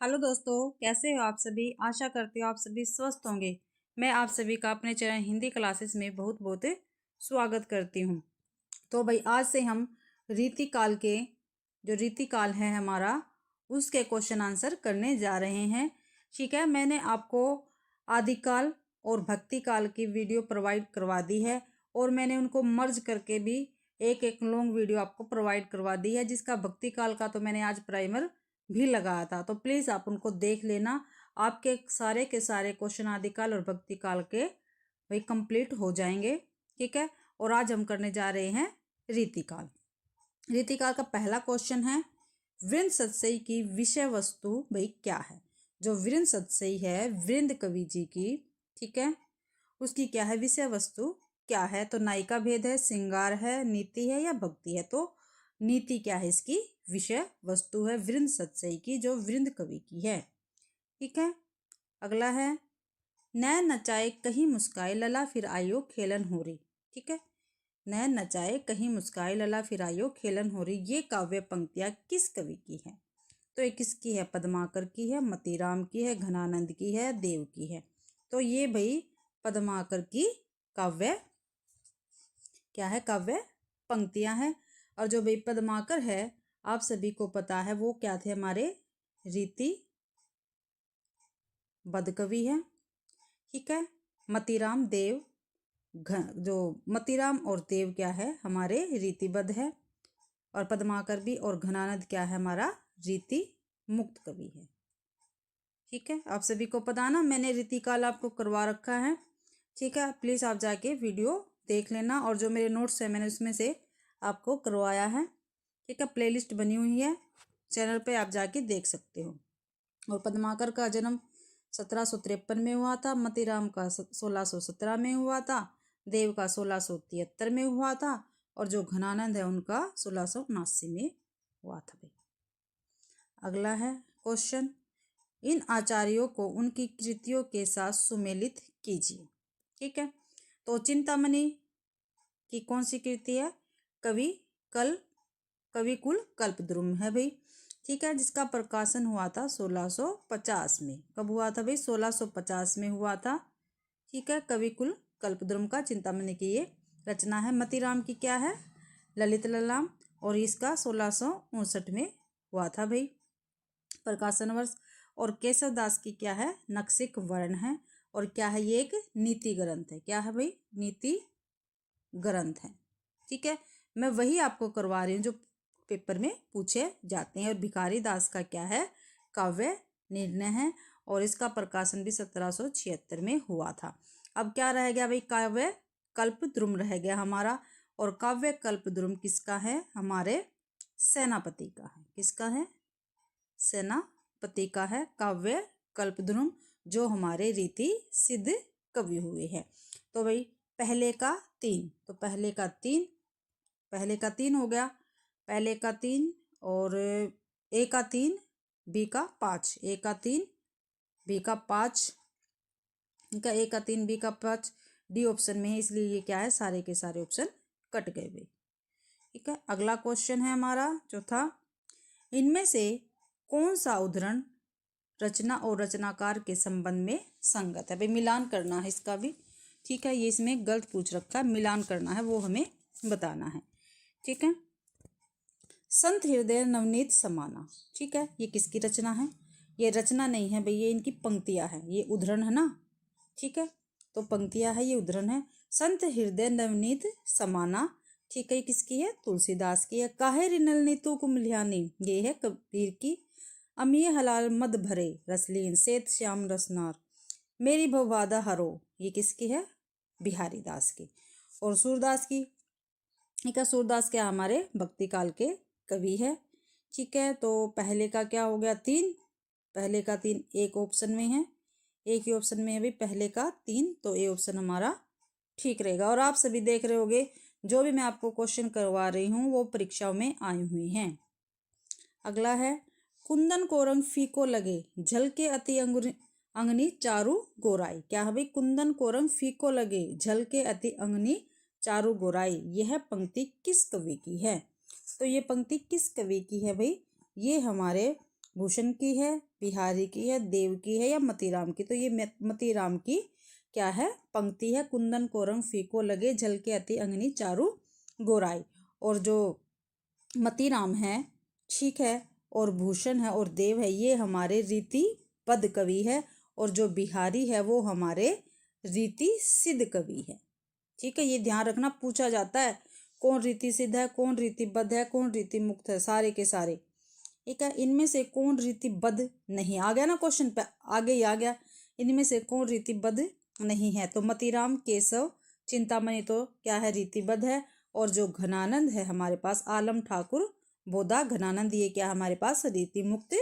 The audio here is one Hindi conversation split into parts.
हेलो दोस्तों, कैसे हो आप सभी। आशा करती हूँ आप सभी स्वस्थ होंगे। मैं आप सभी का अपने चैनल हिंदी क्लासेस में बहुत बहुत स्वागत करती हूँ। तो भाई आज से हम रीतिकाल के जो रीतिकाल है हमारा उसके क्वेश्चन आंसर करने जा रहे हैं। ठीक है, मैंने आपको आदिकाल और भक्तिकाल की वीडियो प्रोवाइड करवा दी है और मैंने उनको मर्ज करके भी एक एक लॉन्ग वीडियो आपको प्रोवाइड करवा दी है, जिसका भक्तिकाल का तो मैंने आज प्राइमर भी लगाया था। तो प्लीज़ आप उनको देख लेना, आपके सारे के सारे क्वेश्चन आदिकाल और भक्तिकाल के भाई कंप्लीट हो जाएंगे। ठीक है, और आज हम करने जा रहे हैं रीतिकाल। रीतिकाल का पहला क्वेश्चन है, वृंद सतसई की विषय वस्तु भाई क्या है। जो वृंद सतसई है वृंद कवि जी की, ठीक है, उसकी क्या है विषय वस्तु क्या है। तो नायिका भेद है, श्रृंगार है, नीति है या भक्ति है। तो नीति क्या है, इसकी विषय वस्तु है वृंद सतसई की, जो वृंद कवि की है। ठीक है, अगला है, नैन नचाए कहीं मुस्काए लला फिर आयो खेलन हो रही। ठीक है, नैन नचाए कहीं मुस्काए लला फिर आयो खेलन हो रही, ये काव्य पंक्तियां किस कवि की है। तो ये किसकी है, पद्माकर की है, मतीराम की है, घनानंद की है, देव की है। तो ये भाई पद्माकर की काव्य क्या है, काव्य पंक्तियां हैं। और जो भाई पद्माकर है आप सभी को पता है वो क्या थे, हमारे रीति बद्ध कवि है। ठीक है, मतीराम देव जो मतीराम और देव क्या है हमारे रीतिबद्ध है, और पद्माकर भी, और घनानंद क्या है हमारा रीति मुक्त कवि है। ठीक है, आप सभी को पता ना, मैंने रीतिकाल आपको करवा रखा है। ठीक है, प्लीज़ आप जाके वीडियो देख लेना, और जो मेरे नोट्स है मैंने उसमें से आपको करवाया है। ठीक है, प्लेलिस्ट बनी हुई है चैनल पे, आप जाके देख सकते हो। और पद्माकर का जन्म 1753 में हुआ था, मतीराम का 1617 में हुआ था, देव का 1673 में हुआ था, और जो घनानंद है उनका 1679 में हुआ था भाई। अगला है क्वेश्चन, इन आचार्यों को उनकी कृतियों के साथ सुमेलित कीजिए। ठीक है, तो चिंतामणि की कौन सी कृति है, कवि कुल कल्पद्रुम है भाई। ठीक है, जिसका प्रकाशन हुआ था 1650 में। कब हुआ था भाई, 1650 में हुआ था। ठीक है, कवि कुल कल्पद्रुम का चिंतामणि की ये रचना है। मतीराम की क्या है, ललित ललाम, और इसका 1659 में हुआ था भाई प्रकाशन वर्ष। और केशव दास की क्या है, नक्सिक वर्ण है, और क्या है ये एक नीति ग्रंथ है। क्या है भाई, नीति ग्रंथ है। ठीक है, मैं वही आपको करवा रही हूँ जो पेपर में पूछे जाते हैं। और भिखारी दास का क्या है, काव्य निर्णय है, और इसका प्रकाशन भी 1776 में हुआ था। अब क्या रह गया भाई, काव्य कल्पद्रुम रह गया हमारा। और काव्य कल्पद्रुम किसका है, हमारे सेनापति का है। किसका है, सेनापति का है काव्य कल्पद्रुम, जो हमारे रीति सिद्ध कवि हुए हैं। तो भाई पहले का 3, तो पहले का 3 हो गया, पहले का 3, और ए का 3, बी का 5, ए का 3, बी का 5, इनका ए का 3, बी का 5, डी ऑप्शन में है, इसलिए ये क्या है, सारे के सारे ऑप्शन कट गए भाई। ठीक है, अगला क्वेश्चन है हमारा चौथा, इनमें से कौन सा उद्धरण रचना और रचनाकार के संबंध में संगत है। भाई मिलान करना है इसका भी। ठीक है, ये इसमें गलत पूछ रखा है, मिलान करना है वो हमें बताना है। ठीक है, संत हृदय नवनीत समाना। ठीक है, ये किसकी रचना है, ये रचना नहीं है भाई, ये इनकी पंक्तियां है, ये उद्धरण है ना। ठीक है, तो पंक्तियां है, ये उद्धरण है। संत हृदय नवनीत समाना, ठीक है, किसकी है, तुलसीदास की है। काहे रिनल नीतू कुमलियानी, ये है कबीर की। अमीय हलाल मद भरे रसलीन सेत श्याम रसनार, मेरी भववादा हरो, ये किसकी है, बिहारी दास की। और सूरदास की, ठीक है, सूरदास क्या हमारे भक्ति काल के कवि है। ठीक है, तो पहले का क्या हो गया, 3, पहले का 3 एक ऑप्शन में है, एक ही ऑप्शन में है भाई पहले का 3, तो ए ऑप्शन हमारा ठीक रहेगा। और आप सभी देख रहे होगे जो भी मैं आपको क्वेश्चन करवा रही हूँ वो परीक्षाओं में आई हुई हैं। अगला है, कुंदन को रंग फीको लगे झलके अति अंगनी चारू गोराई। क्या है भाई, कुंदन को रंग फीको लगे झलके अति अंगनी चारू गोराई, यह पंक्ति किस कवि की है। तो ये पंक्ति किस कवि की है भाई, ये हमारे भूषण की है, बिहारी की है, देव की है या मतीराम की। तो ये मतीराम की क्या है पंक्ति है। कुंदन को रंग फीको लगे, झलके अति अंगनी चारू गोराई। और जो मतीराम है, ठीक है, और भूषण है और देव है, ये हमारे रीति बद्ध कवि है। और जो बिहारी है वो हमारे रीति सिद्ध कवि है। ठीक है, ये ध्यान रखना, पूछा जाता है कौन रीति सिद्ध है, कौन रीतिबद्ध है, कौन रीति मुक्त है, सारे के सारे। ठीक है, इनमें से कौन रीतिबद्ध नहीं, आ गया ना क्वेश्चन पे, आगे ही आ गया। इनमें से कौन रीतिबद्ध नहीं है, तो मतीराम, केशव, चिंतामणि तो क्या है रीतिबद्ध है। और जो घनानंद है हमारे पास, आलम ठाकुर बोधा घनानंद, ये क्या हमारे पास रीति मुक्त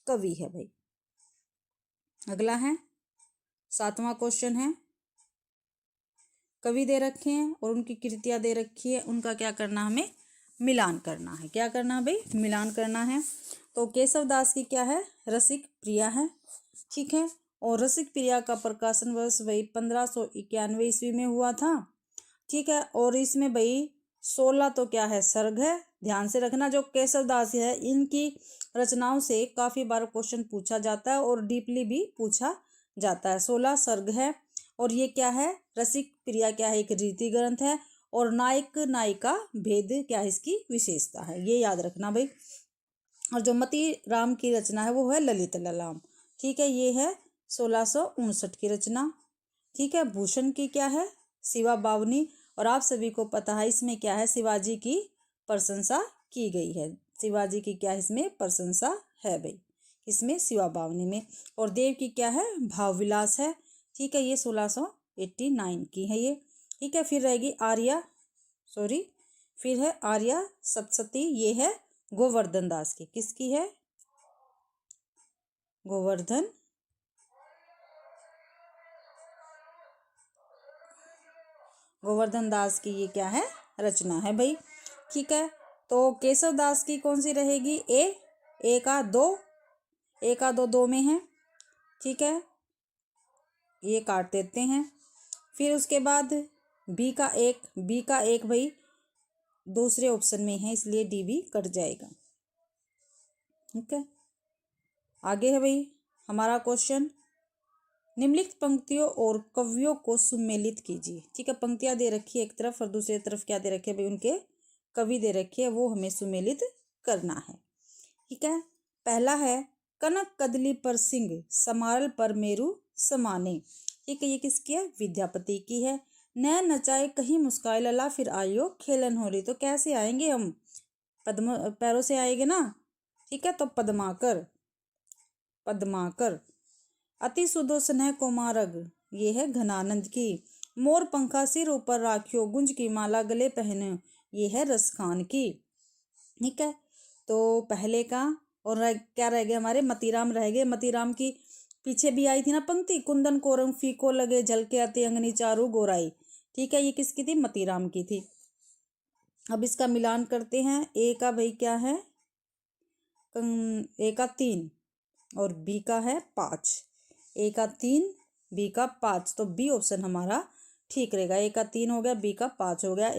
कवि है भाई। अगला है 7वां क्वेश्चन है, कवि दे रखे हैं और उनकी कृतियां दे रखी है, उनका क्या करना, हमें मिलान करना है। क्या करना है भाई, मिलान करना है। तो केशव दास की क्या है, रसिक प्रिया है। ठीक है, और रसिक प्रिया का प्रकाशन वर्ष वही 1591 ईस्वी में हुआ था। ठीक है, और इसमें भाई 16 तो क्या है सर्ग है। ध्यान से रखना, जो केशव दास है इनकी रचनाओं से काफी बार क्वेश्चन पूछा जाता है और डीपली भी पूछा जाता है। 16 सर्ग है। और ये क्या है, रसिक प्रिया क्या है, एक रीति ग्रंथ है। और नायक नायिका भेद क्या है, इसकी विशेषता है, ये याद रखना भाई। और जो मती राम की रचना है वो है ललित ललाम। ठीक है, ये है 1659 की रचना। ठीक है, भूषण की क्या है, शिवा बावनी। और आप सभी को पता है इसमें क्या है, शिवाजी की प्रशंसा की गई है। शिवाजी की क्या इसमें प्रशंसा है भाई, इसमें शिवा बावनी में। और देव की क्या है, भाव विलास है। ठीक है, ये 1689 की है ये। ठीक है, फिर रहेगी फिर है आर्या सप्तशती, ये है गोवर्धन दास की। किसकी है, गोवर्धन दास की ये क्या है, रचना है भाई। ठीक है, तो केशव दास की कौन सी रहेगी, ए का दो में है। ठीक है, ये काट देते हैं। फिर उसके बाद बी का एक भाई दूसरे ऑप्शन में है, इसलिए डी भी कट जाएगा। ठीक है, आगे है भाई हमारा क्वेश्चन, निम्नलिखित पंक्तियों और कवियों को सुमेलित कीजिए। ठीक है, पंक्तियां दे रखी है एक तरफ और दूसरी तरफ क्या दे रखे है भाई, उनके कवि दे रखे है, वो हमें सुमेलित करना है। ठीक है, पहला है, कनक कदली पर सिंह समारल पर मेरु समाने। ठीक है, ये किसकी है, विद्यापति की है। नैन नचाए कहीं मुस्काए लला, फिर आइयो खेलन होली। तो कैसे आएंगे हम, पद्म पैरों से आएंगे ना। ठीक है, तो पद्माकर अति सुधो स्नेह को मारग, ये है घनानंद की। मोर पंखा सिर ऊपर राखियो, गुंज की माला गले पहने, ये है रसखान की। ठीक है, तो पहले का और क्या रह गए हमारे, मतीराम रह गए। मतीराम की पीछे भी आई थी ना पंक्ति, कुंदन को रंग फीको लगे, झलके आती अंगनी चारू गोराई। ठीक है, ये किसकी थी, मतीराम की थी। अब इसका मिलान करते हैं। ए का भाई क्या है, ए का 3 और बी का है 5। ए का 3, बी का 5, तो बी ऑप्शन हमारा ठीक रहेगा। ए का 3 हो गया, बी का 5 हो गया,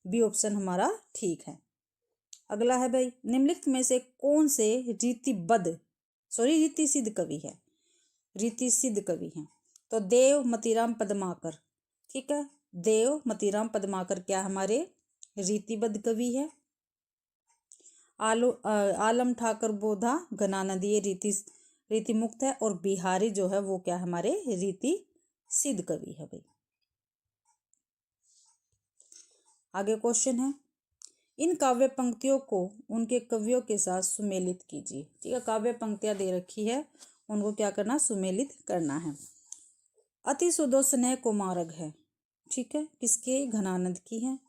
बी ऑप्शन हमारा ठीक है। अगला है भाई, निम्नलिखित में से कौन से रीति सिद्ध कवि है, रीति सिद्ध कवि है। तो देव, मतीराम, पद्माकर। ठीक है, देव, मतीराम, पद्माकर क्या हमारे रीतिबद्ध कवि है। आलम ठाकुर बोधा घनानंद, ये रीति मुक्त है। और बिहारी जो है वो क्या हमारे रीति सिद्ध कवि है भाई। आगे क्वेश्चन है, इन काव्य पंक्तियों को उनके कवियों के साथ सुमेलित कीजिए। ठीक है, काव्य पंक्तियां दे रखी है, उनको क्या करना, सुमेलित करना है। अति सुधो स्नेह को मारग है। ठीक है, किसके, घनानंद की है।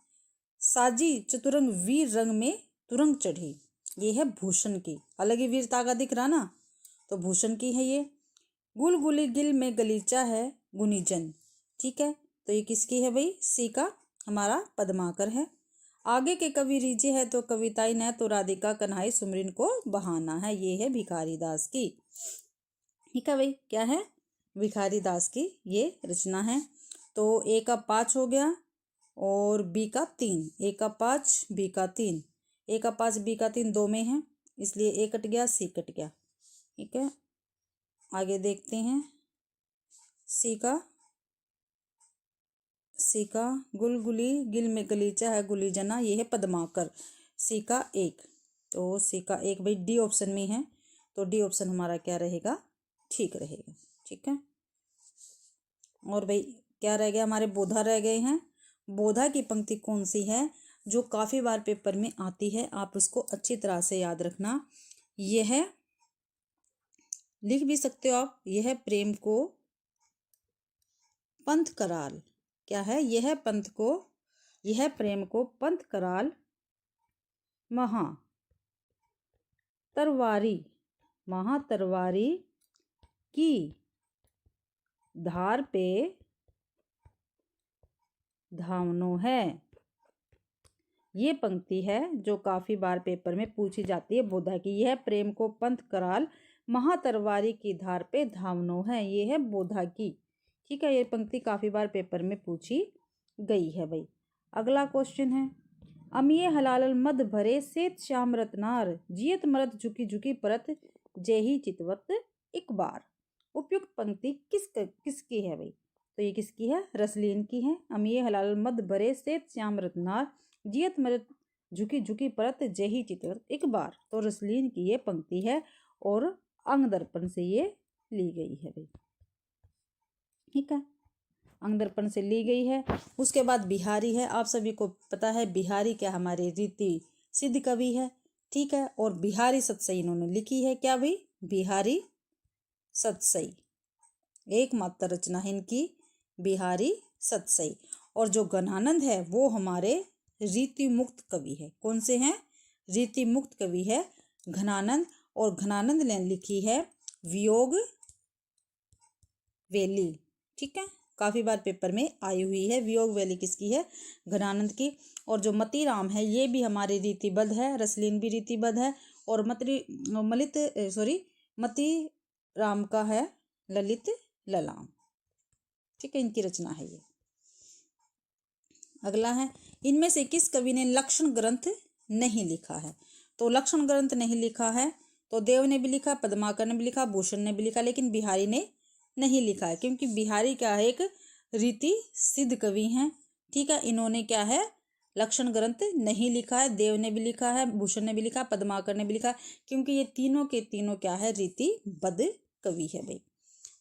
साजी चतुरंग वीर रंग में तुरंग चढ़ी, ये है भूषण की। अलग ही वीरता का दिख रहा ना, तो भूषण की है ये। गुलगुली गिल में गलीचा है गुनीजन। ठीक है, तो ये किसकी है भाई, सी का हमारा पद्माकर है। आगे के कवि रीझे है तो कविताई न, तो राधिका कन्हाई सुमरिन को बहाना है, ये है भिखारी दास की। ठीक है भाई, क्या है, भिखारी दास की ये रचना है। तो ए का 5 हो गया और बी का 3। ए का 5, बी का 3। ए का 5, बी का 3 दो में है, इसलिए ए कट गया, सी कट गया। ठीक है, आगे देखते हैं। सीका सीका गुलगुली गिल में गलीचा है गुली जना, ये है पद्माकर। सीका एक, तो सीका एक भाई डी ऑप्शन में है, तो डी ऑप्शन हमारा क्या रहेगा, ठीक रहेगा। ठीक है, और भाई क्या रह गया, हमारे बोधा रह गए हैं। बोधा की पंक्ति कौन सी है जो काफी बार पेपर में आती है, आप उसको अच्छी तरह से याद रखना। यह है, लिख भी सकते हो आप, यह प्रेम को पंथ कराल। क्या है, यह प्रेम को पंथ कराल महा तरवारी की धार पे धावनो है। ये पंक्ति है जो काफी बार पेपर में पूछी जाती है बोधा की। यह प्रेम को पंथ कराल महातरवारी की धार पे धावनो है, ये है बोधा की। ठीक है, ये पंक्ति काफी बार पेपर में पूछी गई है भाई। अगला क्वेश्चन है, अमिये हलालल मद भरे सेत श्याम रत्नार जियत मरत झुकी झुकी परत जेही चितवत एक बार। उपयुक्त पंक्ति किसकी है भाई, तो ये किसकी है, रसलीन की है। अमिये हलालल मद भरे सेत श्याम रत्नार जियत मरत झुकी झुकी परत जेही चितवत एक बार, तो रसलीन की ये पंक्ति है और अंग दर्पण से ये ली गई है भाई। ठीक है, अंग दर्पण से ली गई है। उसके बाद बिहारी है, आप सभी को पता है बिहारी क्या हमारे रीति सिद्ध कवि है। ठीक है, और बिहारी सतसई इन्होंने लिखी है। क्या भाई, बिहारी सतसई, एकमात्र रचना है इनकी बिहारी सतसई। और जो घनानंद है वो हमारे रीति मुक्त कवि है। कौन से हैं, रीति मुक्त कवि है घनानंद, और घनानंद ने लिखी है वियोग वेली। ठीक है, काफी बार पेपर में आई हुई है। वियोग वेली किसकी है, घनानंद की। और जो मतीराम है ये भी हमारे रीतिबद्ध है, रसलीन भी रीतिबद्ध है, और मतीराम का है ललित ललाम। ठीक है, इनकी रचना है ये। अगला है, इनमें से किस कवि ने लक्षण ग्रंथ नहीं लिखा है, तो लक्षण ग्रंथ नहीं लिखा है तो देव ने भी लिखा, पद्माकर ने भी लिखा, भूषण ने भी लिखा, लेकिन बिहारी ने नहीं लिखा है, क्योंकि बिहारी क्या है, एक रीति सिद्ध कवि हैं। ठीक है, इन्होंने क्या है, लक्षण ग्रंथ नहीं लिखा है। देव ने भी लिखा है, भूषण ने भी लिखा, पद्माकर ने भी लिखा, क्योंकि ये तीनों के तीनों क्या है, रीतिबद्ध कवि है भाई।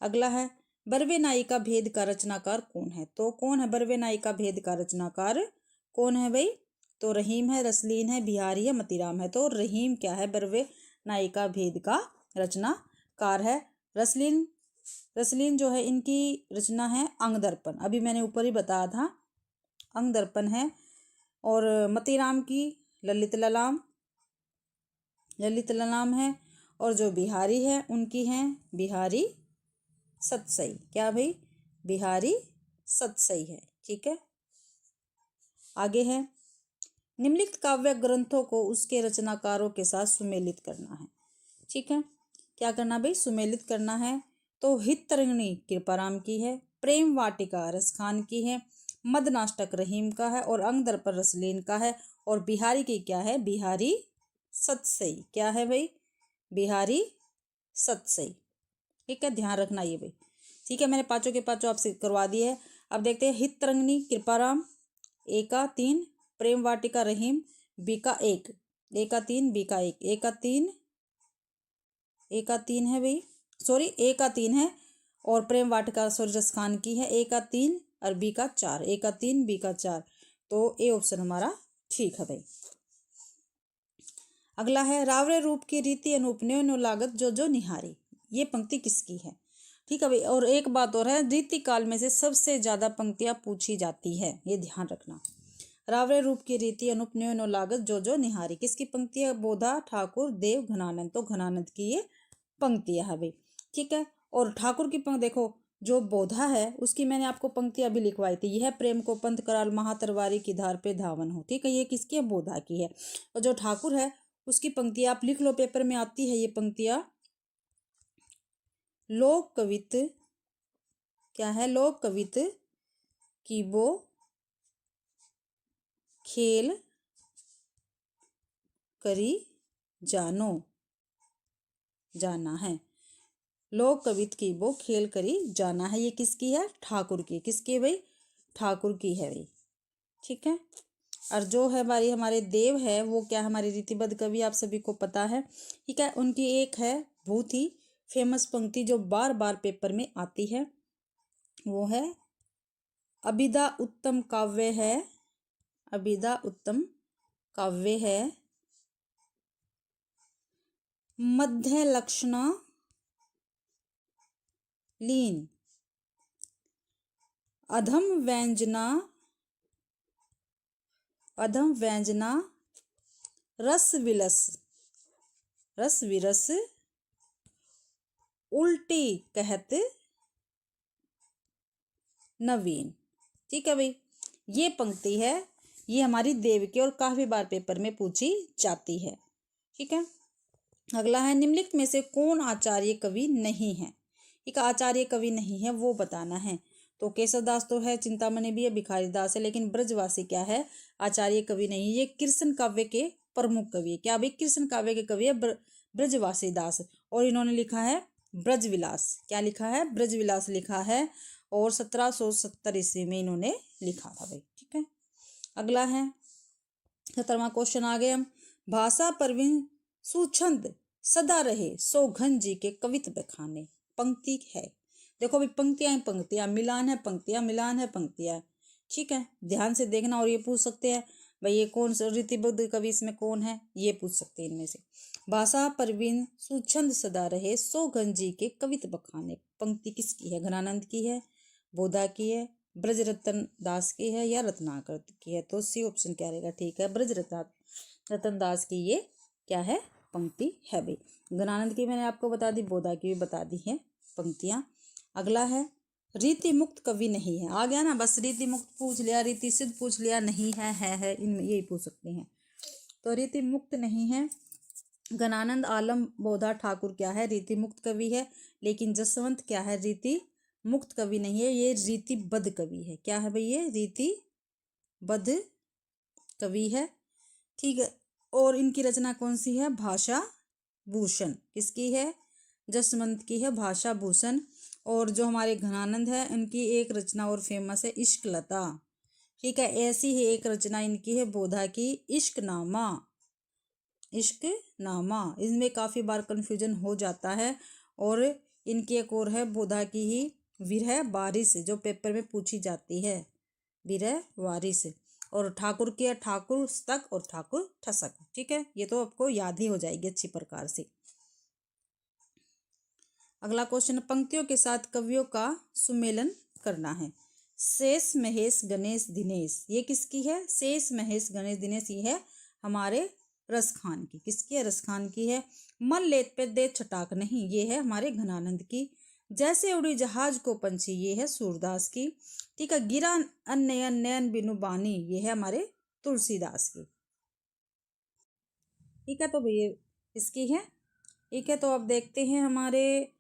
अगला है, बरवे नाई का भेद का रचनाकार कौन है, तो कौन है बरवे नाई का भेद का रचनाकार कौन है भाई, तो रहीम है, रसलीन है, बिहारी है, मतीराम है। तो रहीम क्या है, बरवे नाई का भेद का रचनाकार है। रसलीन जो है इनकी रचना है अंग दर्पण, अभी मैंने ऊपर ही बताया था अंग दर्पण है। और मतीराम की ललित ललाम है, और जो बिहारी है उनकी है बिहारी सतसई। क्या भाई, बिहारी सतसई है। ठीक है, आगे है, निम्नलिखित काव्य ग्रंथों को उसके रचनाकारों के साथ सुमेलित करना है। ठीक है, क्या करना भाई, सुमेलित करना है। तो हित तरंगिणी कृपाराम की है, प्रेम वाटिका रसखान की है, मदनाष्टक रहीम का है, और अंग दर्पण रसलीन का है, और बिहारी की क्या है, बिहारी सतसई। क्या है भाई, बिहारी सतसई। ठीक है, ध्यान रखना ये भाई। ठीक है, मैंने पांचों के पांचों आपसे करवा दिए है। अब देखते हैं, हित तरंगिणी कृपाराम ए का 3, प्रेम वाटिका रहीम बी का 1, ए का 3 बी का 1, ए का 3 है भाई, सॉरी ए का 3 है, और प्रेम वाटिका सूरजस खान की है, ए का 3 और बी का 4, ए का 3 बी का 4, तो ए ऑप्शन हमारा ठीक है भाई। अगला है, रावरे रूप की रीति अनूप न्यो लागत जो जो निहारी, ये पंक्ति किसकी है। ठीक है भाई, और एक बात और है, रीति काल में से सबसे ज्यादा पंक्तियां पूछी जाती है, ये ध्यान रखना। रावरे रूप की रीति अनूप न्यो लागत जो जो निहारी, किसकी पंक्ति है, बोधा, ठाकुर, देव, घनानंद, तो घनानंद की ये पंक्तियां है भाई। ठीक है, और ठाकुर की पंक्ति देखो, जो बोधा है उसकी मैंने आपको पंक्ति अभी लिखवाई थी, यह प्रेम को पंथ कराल महातरवारी की धार पे धावन हो। ठीक है, ये किसकी है, बोधा की है। और जो ठाकुर है उसकी पंक्ति आप लिख लो, पेपर में आती है ये पंक्तियां। लोक कवित, क्या है, लोक कवित की वो खेल करी जानो, जाना है। लोक कवित की वो खेल करी जाना है। ये किसकी है? ठाकुर की। किसकी है भाई? ठाकुर की है भाई। ठीक है। और जो है हमारे देव है वो क्या, हमारे रीतिबद्ध कवि, आप सभी को पता है। ठीक है। उनकी एक है बहुत ही फेमस पंक्ति जो बार बार पेपर में आती है, वो है अभिधा उत्तम काव्य है। अभिधा उत्तम काव्य है मध्य लक्षण लीन अधम व्यंजना रस विलस रस विरस उल्टी कहत नवीन। ठीक है भाई। ये पंक्ति है, ये हमारी देव की और काफी बार पेपर में पूछी जाती है। ठीक है। अगला है निम्नलिखित में से कौन आचार्य कवि नहीं है? एक आचार्य कवि नहीं है वो बताना है। तो केशवदास तो है, चिंतामणि भी है, भिखारी दास है, लेकिन ब्रजवासी क्या है? आचार्य कवि नहीं। ये कृष्ण काव्य के प्रमुख कवि है। क्या भाई? कृष्ण काव्य के कवि है ब्रजवासी दास, और इन्होंने लिखा है ब्रजविलास। क्या लिखा है? ब्रजविलास लिखा है, और 1770 ईस्वी में इन्होंने लिखा था भाई। ठीक है। अगला है 17वां क्वेश्चन आ गए हम। भाषा परवीन सुछंद सदा रहे सौघन जी के कवित्व बखाने। पंक्ति है, देखो भाई, पंक्तियां मिलान है, पंक्तियां मिलान है, पंक्तियां। ठीक है, ध्यान से देखना। और ये पूछ सकते हैं भाई ये कौन सा रीतिबद्ध कवि इसमें कौन है, ये पूछ सकते हैं इनमें से। भाषा परवीन सुछंद सदा रहे सौघन जी के कवित्व बखाने। पंक्ति किसकी है? घनानंद की है, बोधा की है, ब्रजरत्न दास की है, या रत्नाकर की है? तो सी ऑप्शन क्या रहेगा? ठीक है, रतन दास की ये क्या है? पंक्ति है भाई। घनानंद की मैंने आपको बता दी, बोधा की भी बता दी है पंक्तियां। अगला है रीति मुक्त कवि नहीं है। आ गया ना, बस रीति मुक्त पूछ लिया, रीति सिद्ध पूछ लिया, नहीं है इनमें यही पूछ सकते हैं। तो रीति मुक्त नहीं है। घनानंद आलम बोधा ठाकुर क्या है? रीति मुक्त कवि है। लेकिन जसवंत क्या है? रीति मुक्त कवि नहीं है, ये रीतिबद्ध कवि है। क्या है भाई? ये रीतिबद्ध कवि है। ठीक है। और इनकी रचना कौन सी है? भाषा भूषण। किसकी है? जसवंत की है भाषा भूषण। और जो हमारे घनानंद है इनकी एक रचना और फेमस है इश्क लता। ठीक है। ऐसी ही एक रचना इनकी है बोधा की, इश्क नामा। इश्क नामा, इसमें काफी बार कंफ्यूजन हो जाता है। और इनकी एक और है बोधा की ही विरह वारिस, जो पेपर में पूछी जाती है, विरह वारिस। और ठाकुर की है ठाकुर तक और ठाकुर ठसक। ठीक है, ये तो आपको याद ही हो जाएगी अच्छी प्रकार से। अगला क्वेश्चन, पंक्तियों के साथ कवियों का सुमेलन करना है। शेष महेश गणेश दिनेश, ये किसकी है? शेष महेश गणेश दिनेश, ये है हमारे रसखान की। किसकी है? रसखान की है। मन लेत पे दे छटाक नहीं, ये है हमारे घनानंद की। जैसे उड़ी जहाज को पंछी, ये है सूरदास की। ठीक है। गिरा अन्नयन नयन बिनु बानी, ये है हमारे तुलसीदास की। ठीक है, तो भैया इसकी है। ठीक है, तो अब देखते हैं हमारे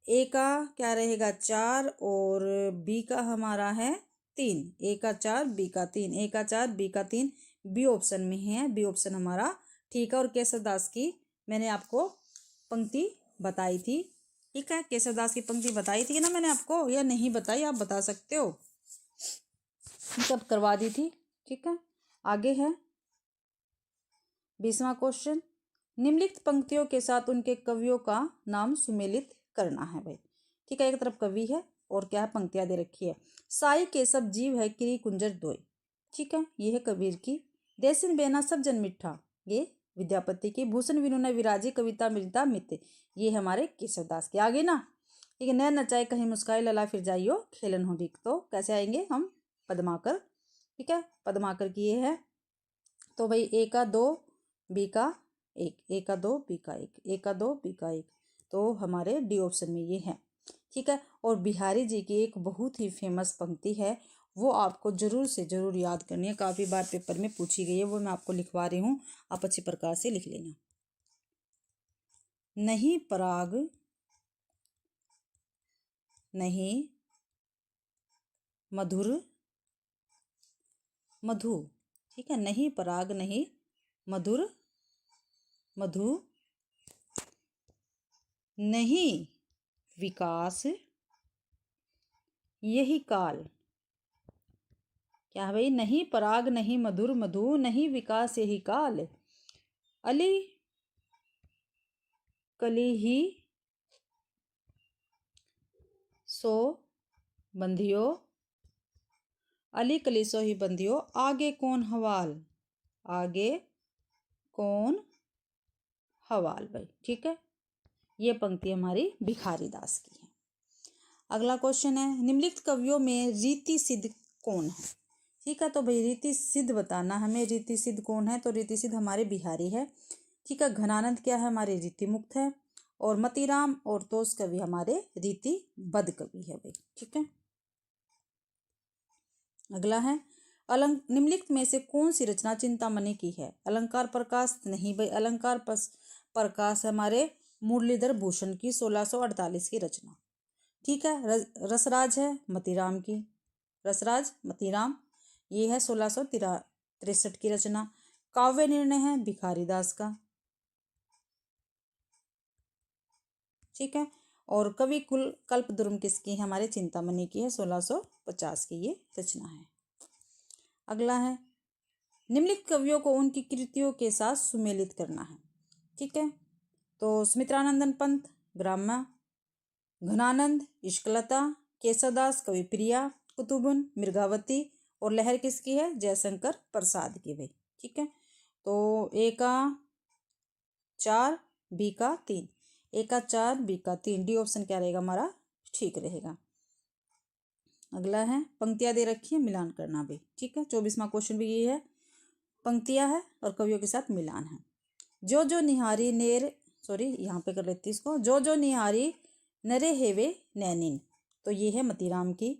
ए का क्या रहेगा? 4 और बी का हमारा है 3। ए का 4, बी का 3, ए का 4, बी का 3, बी ऑप्शन में है। बी ऑप्शन हमारा ठीक है। और केशवदास की मैंने आपको पंक्ति बताई थी। ठीक है, केशवदास की पंक्ति बताई थी ना मैंने आपको, या नहीं बताई? आप बता सकते हो, सब करवा दी थी। ठीक है। आगे है 20वां क्वेश्चन, निम्नलिखित पंक्तियों के साथ उनके कवियों का नाम सुमेलित करना है भाई। ठीक है, एक तरफ कवि है और क्या है? पंक्तियां दे रखी है। साई केशव जीव है किरी कुंजर दोय। ठीक है, ये है कबीर की। देसिन बेना सब जन मिठा, ये विद्यापति की। भूषण विनुना विराजी कविता मृता मित, ये हमारे केशवदास के। आगे ना, ठीक है। नैन नचाए कहीं मुस्काई लला फिर जाइयो खेलन हो रिक, तो कैसे आएंगे हम? पद्माकर। ठीक है, पद्माकर की ये है। तो भाई ए का 2, बी का 1, ए का 2, बी का 1, ए का 2, बी का 1, तो हमारे डी ऑप्शन में ये है। ठीक है। और बिहारी जी की एक बहुत ही फेमस पंक्ति है, वो आपको जरूर से जरूर याद करनी है, काफी बार पेपर में पूछी गई है, वो मैं आपको लिखवा रही हूँ, आप अच्छी प्रकार से लिख लेना। नहीं पराग नहीं मधुर मधु। ठीक है, नहीं पराग नहीं मधुर मधु नहीं विकास यही काल। क्या है भाई? नहीं पराग नहीं मधुर मधु, नहीं विकास यही काल। अली कली ही सो बंधियो, अली कली सो ही बंधियो, आगे कौन हवाल, आगे कौन हवाल भाई। ठीक है, ये पंक्ति हमारी भिखारी दास की है। अगला क्वेश्चन है, निम्नलिखित कवियों में रीति सिद्ध कौन है? ठीक है, तो भाई रीति सिद्ध बताना हमें, रीति सिद्ध कौन है? तो रीति सिद्ध हमारे बिहारी है। ठीक है, घनानंद क्या है? हमारे रीति मुक्त है। और मतीराम और तोष कवि हमारे रीति बद्ध कवि है भाई। ठीक है, अगला है, निम्नलिखित में से कौन सी रचना चिंतामणि की है? अलंकार प्रकाश नहीं भाई, अलंकार प्रकाश हमारे मुरलीधर भूषण की 1648 की रचना। ठीक है, रसराज है मतीराम की, रसराज मतीराम ये है 1663 की रचना। काव्य निर्णय है भिखारी दास का। ठीक है, और कवि कुल कल्पद्रुम किसकी है? हमारे चिंतामणि की है, 1650 की ये रचना है। अगला है, निम्नलिखित कवियों को उनकी कृतियों के साथ सुमेलित करना है। ठीक है, तो सुमित्रानंदन पंत ग्राम्य, घनानंद इश्कलता, केशवदास कविप्रिया, कुतुबुन मृगावती, और लहर किसकी है? जयशंकर प्रसाद की भाई। ठीक है, तो ए का 4 बी का 3, ए का 4 बी का 3, डी ऑप्शन क्या रहेगा हमारा? ठीक रहेगा। अगला है, पंक्तियां दे रखी है, मिलान करना भाई। ठीक है, 24वां क्वेश्चन भी ये है, पंक्तियां है और कवियों के साथ मिलान है। जो निहारी नेर, सॉरी यहाँ पे कर लेती इसको, जो निहारी नरे हेवे नैनिन, तो ये है मतीराम की।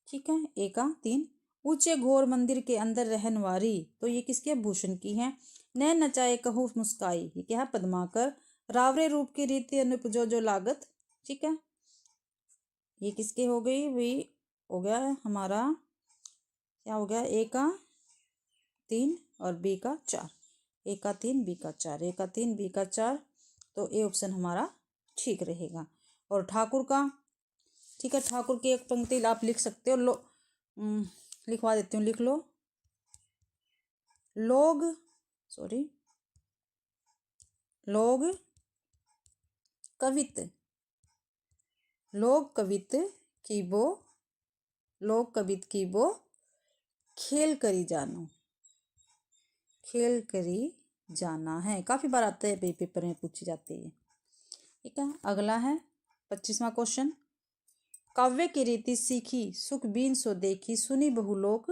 ठीक है, ए का 3, ऊंचे घोर मंदिर के अंदर रहनवारी, तो ये किसके? भूषण की है। नैन नचाए कहू मुस्काई, ये क्या है? पद्माकर। रावरे रूप की रीति अनुप जो लागत, ठीक है, ये किसके हो गई भाई? हो गया है हमारा, क्या हो गया? ए का 3 और बी का 4, ए का 3 बी का 4, ए का 3 बी का 4, तो ए ऑप्शन हमारा ठीक रहेगा। और ठाकुर का, ठीक है, ठाकुर की एक पंक्ति आप लिख सकते हो, लिखवा देती हूँ, लिख लो। लोग कवित, लोग कवित की वो, लोग कवित की वो खेल करी जानो, खेल करी जाना है। काफी बार आते हैं पेपर में, पूछी जाती है। ठीक है, अगला है 25वां क्वेश्चन, काव्य की रीति सीखी सुख बीन सो देखी, सुनी बहुलोक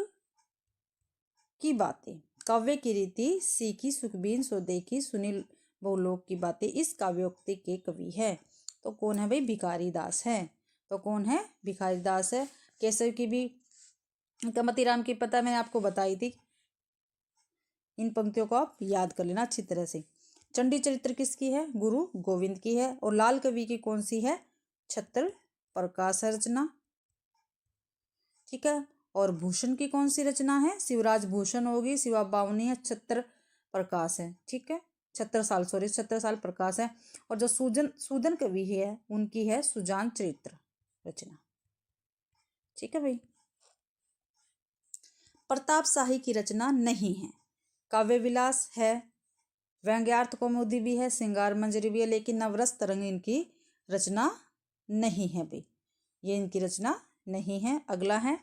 की बातें। काव्य की रीति सीखी सुख बीन सो देखी, सुनी बहुलोक की बातें, इस काव्योक्ति के कवि है। तो कौन है भाई? भिखारी दास है। तो कौन है? भिखारी दास है। केशव की भी, मतीराम की पता मैंने आपको बताई थी। इन पंक्तियों को आप याद कर लेना अच्छी तरह से। चंडी चरित्र किसकी है? गुरु गोविंद की है। और लाल कवि की कौन सी है? छत्र प्रकाश रचना। ठीक है, और भूषण की कौन सी रचना है? शिवराज भूषण होगी, शिवा बावनी है, छत्र प्रकाश है। ठीक है, छत्र साल प्रकाश है। और जो सूदन कवि है उनकी है सुजान चरित्र रचना। ठीक है भाई, प्रताप शाही की रचना नहीं है। काव्य विलास है, व्यंग्यार्थ कौमुदी भी है, श्रृंगार मंजरी भी है, लेकिन नवरस तरंग इनकी रचना नहीं है भाई, ये इनकी रचना नहीं है। अगला है,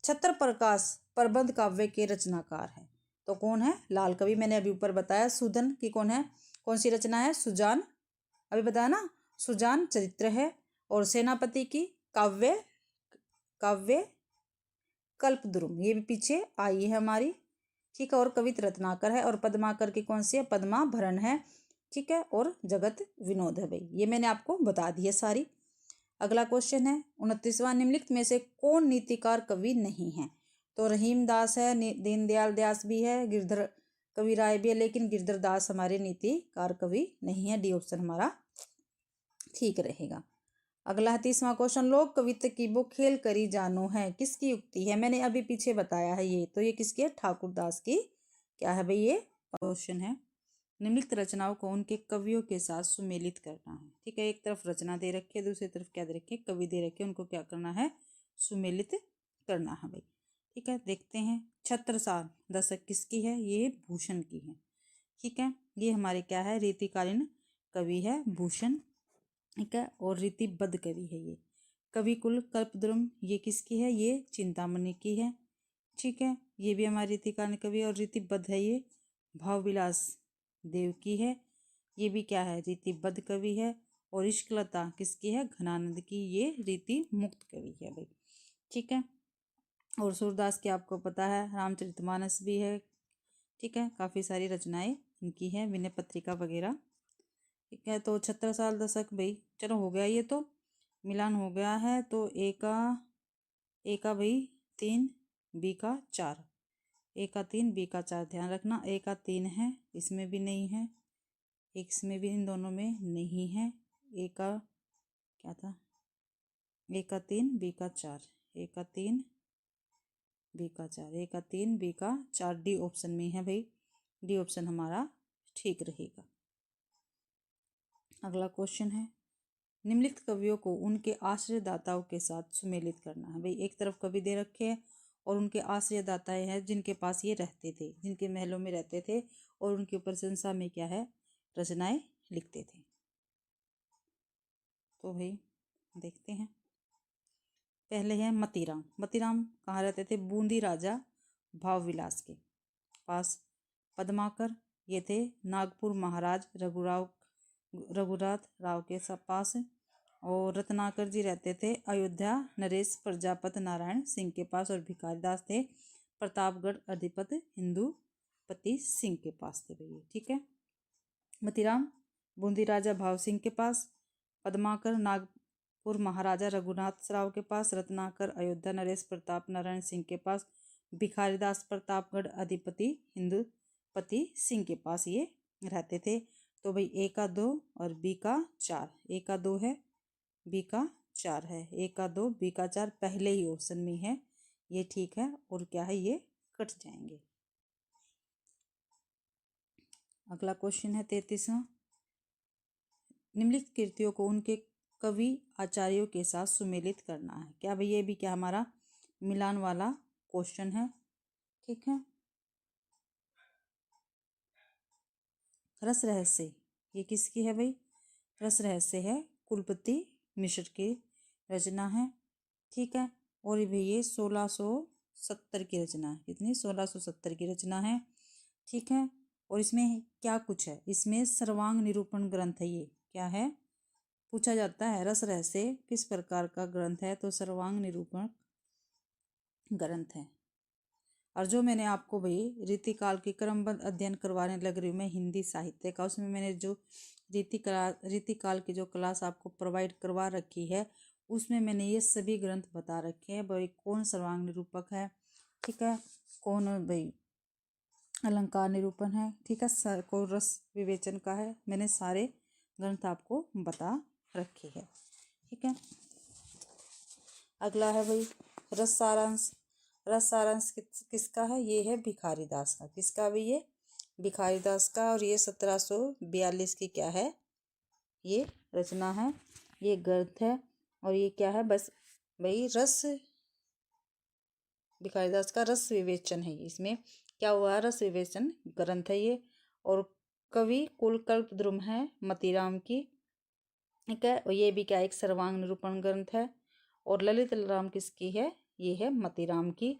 छत्र प्रकाश प्रबंध काव्य के रचनाकार है। तो कौन है? लाल कवि। मैंने अभी ऊपर बताया। सूदन की कौन है? कौन सी रचना है? सुजान, अभी बताया ना, सुजान चरित्र है। और सेनापति की काव्य कल्पद्रुम, ये भी पीछे आई है हमारी। ठीक है, और कवित रत्नाकर है। और पद्माकर की कौन सी है? पद्माभरण है। ठीक है, और जगत विनोद है भाई, ये मैंने आपको बता दी है सारी। अगला क्वेश्चन है 29वां, निम्नलिखित में से कौन नीतिकार कवि नहीं है? तो रहीम दास है, दीनदयाल दास भी है, गिरधर कवि राय भी है, लेकिन गिरधर दास हमारे नीतिकार कवि नहीं है। डी ऑप्शन हमारा ठीक रहेगा। अगला 30वां क्वेश्चन, लोक कवित्व की वो खेल करी जानो है, किसकी युक्ति है? मैंने अभी पीछे बताया है ये, तो ये किसकी है? ठाकुर दास की। क्या है भाई? ये क्वेश्चन है निम्नलिखित रचनाओं को उनके कवियों के साथ सुमेलित करना है। ठीक है, एक तरफ रचना दे रखी है, दूसरी तरफ क्या दे रखी है, कवि दे रखे, उनको क्या करना है, सुमेलित करना है भाई। ठीक है, देखते हैं। छत्रसाल दशक किसकी है, ये भूषण की है। ठीक है, ये हमारे क्या है, रीतिकालीन कवि है भूषण। ठीक है, और रीतिबद्ध कवि है ये। कविकुल कल्पद्रुम ये किसकी है, ये चिंतामणि की है। ठीक है, ये भी हमारी रीतिकालीन कवि और रीतिबद्ध है, ये भावविलास देव की है। ये भी क्या है, रीतिबद्ध कवि है। और इश्कलता किसकी है, घनानंद की, ये रीति मुक्त कवि है भाई। ठीक है, और सूरदास की आपको पता है, रामचरितमानस भी है। ठीक है, काफ़ी सारी रचनाएं इनकी हैं, विनय पत्रिका वगैरह। ठीक है, तो 17 दशक भाई, चलो हो गया, ये तो मिलान हो गया है। तो ए का भाई 3, बी का 4, ए का 3, बी का 4, ध्यान रखना। ए का 3 है, इसमें भी नहीं है, इसमें भी, इन दोनों में नहीं है। ए का क्या था, ए का 3, बी का 4, ए का 3, बी का 4, ए का 3, बी का 4, डी ऑप्शन में है भाई। डी ऑप्शन हमारा ठीक रहेगा। अगला क्वेश्चन है, निम्नलिखित कवियों को उनके आश्रयदाताओं के साथ सुमेलित करना है भाई। एक तरफ कवि दे रखे हैं और उनके आश्रयदाताएं हैं, जिनके पास ये रहते थे, जिनके महलों में रहते थे, और उनकी प्रशंसा में क्या है, रचनाएं लिखते थे। तो भाई देखते हैं। पहले है मतीराम। मतीराम कहाँ रहते थे, बूंदी राजा भावविलास के पास। पद्माकर ये थे नागपुर महाराज रघुनाथ राव के पास। और रत्नाकर जी रहते थे अयोध्या नरेश प्रजापत नारायण सिंह के पास। और भिखारीदास थे प्रतापगढ़ अधिपति हिंदूपति सिंह के पास थे भैया। ठीक है, मतीराम बूंदी राजा भाव सिंह के पास, पद्माकर नागपुर महाराजा रघुनाथ राव के पास, रत्नाकर अयोध्या नरेश प्रताप नारायण सिंह के पास, भिखारीदास प्रतापगढ़ अधिपति हिंदूपति सिंह के पास ये रहते थे। तो भाई ए का 2 और बी का 4, ए का 2 है, बी का 4 है, ए का 2, बी का 4 पहले ही ऑप्शन में है, ये ठीक है। और क्या है, ये कट जाएंगे। अगला क्वेश्चन है 33वां, निम्नलिखित कृतियों को उनके कवि आचार्यों के साथ सुमेलित करना है। क्या भाई, ये भी क्या हमारा मिलान वाला क्वेश्चन है। ठीक है, रस रहस्य ये किसकी है भाई, रस रहस्य है कुलपति मिश्र की रचना है। ठीक है, और भाई ये 1670 की रचना है। कितनी, 1670 की रचना है। ठीक है, और इसमें क्या कुछ है, इसमें सर्वांग निरूपण ग्रंथ है। ये क्या है, पूछा जाता है रस रहस्य किस प्रकार का ग्रंथ है, तो सर्वांग निरूपण ग्रंथ है। और जो मैंने आपको भाई रीतिकाल की क्रमबद्ध अध्ययन करवाने लग रही हूँ मैं हिंदी साहित्य का, उसमें मैंने जो रीतिकाल की जो क्लास आपको प्रोवाइड करवा रखी है, उसमें मैंने ये सभी ग्रंथ बता रखे हैं भाई। कौन सर्वांग निरूपक है, ठीक है, कौन भाई अलंकार निरूपण है, ठीक है, कौन रस विवेचन का है, मैंने सारे ग्रंथ आपको बता रखे हैं। ठीक है, अगला है भाई रस सारांश। रस सारांश किसका है, ये है भिखारीदास का। किसका भी, ये भिखारीदास का। और ये 1742 की क्या है, ये रचना है, ये ग्रंथ है। और ये क्या है, बस भाई रस, भिखारीदास का रस विवेचन है। इसमें क्या हुआ, रस विवेचन ग्रंथ है ये। और कवि कुलकल्पद्रुम है मतीराम की। ठीक है, और ये भी क्या एक सर्वांग निरूपण ग्रंथ है। और ललित राम किसकी है, ये है मतीराम की।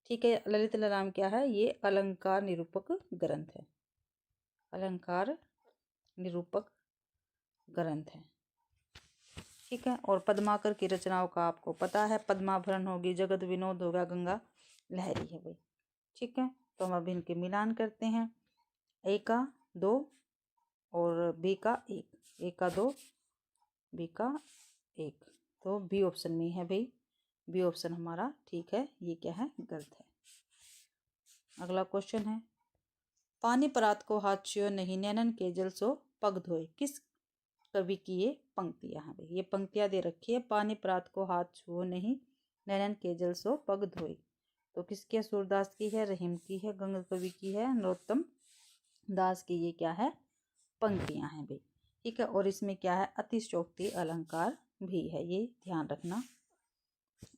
ठीक है, ललित राम क्या है, ये अलंकार निरूपक ग्रंथ है, अलंकार निरूपक ग्रंथ है। ठीक है, और पद्माकर की रचनाओं का आपको पता है, पद्माभरण होगी, जगत विनोद होगा, गंगा लहरी है भाई। ठीक है, तो हम अभी इनके मिलान करते हैं। ए का 2 और बी का 1, ए का 2, बी का 1, तो बी ऑप्शन में है भाई। बी ऑप्शन हमारा ठीक है, ये क्या है, गलत है। अगला क्वेश्चन है, पानी परात को हाथ छुओ नहीं, नैनन के जल सो पग धोए, किस कवि की ये पंक्तियां हैं भाई। ये पंक्तियां दे रखी है, पानी परात को हाथ छुओ नहीं, नैनन के जल सो पग धोए, तो किसकी है, सूरदास की है, रहीम की है, गंगा कवि की है, नरोत्तम दास की, ये क्या है, पंक्तियां हैं भाई। ठीक है, और इसमें क्या है, अतिशयोक्ति अलंकार भी है, ये ध्यान रखना।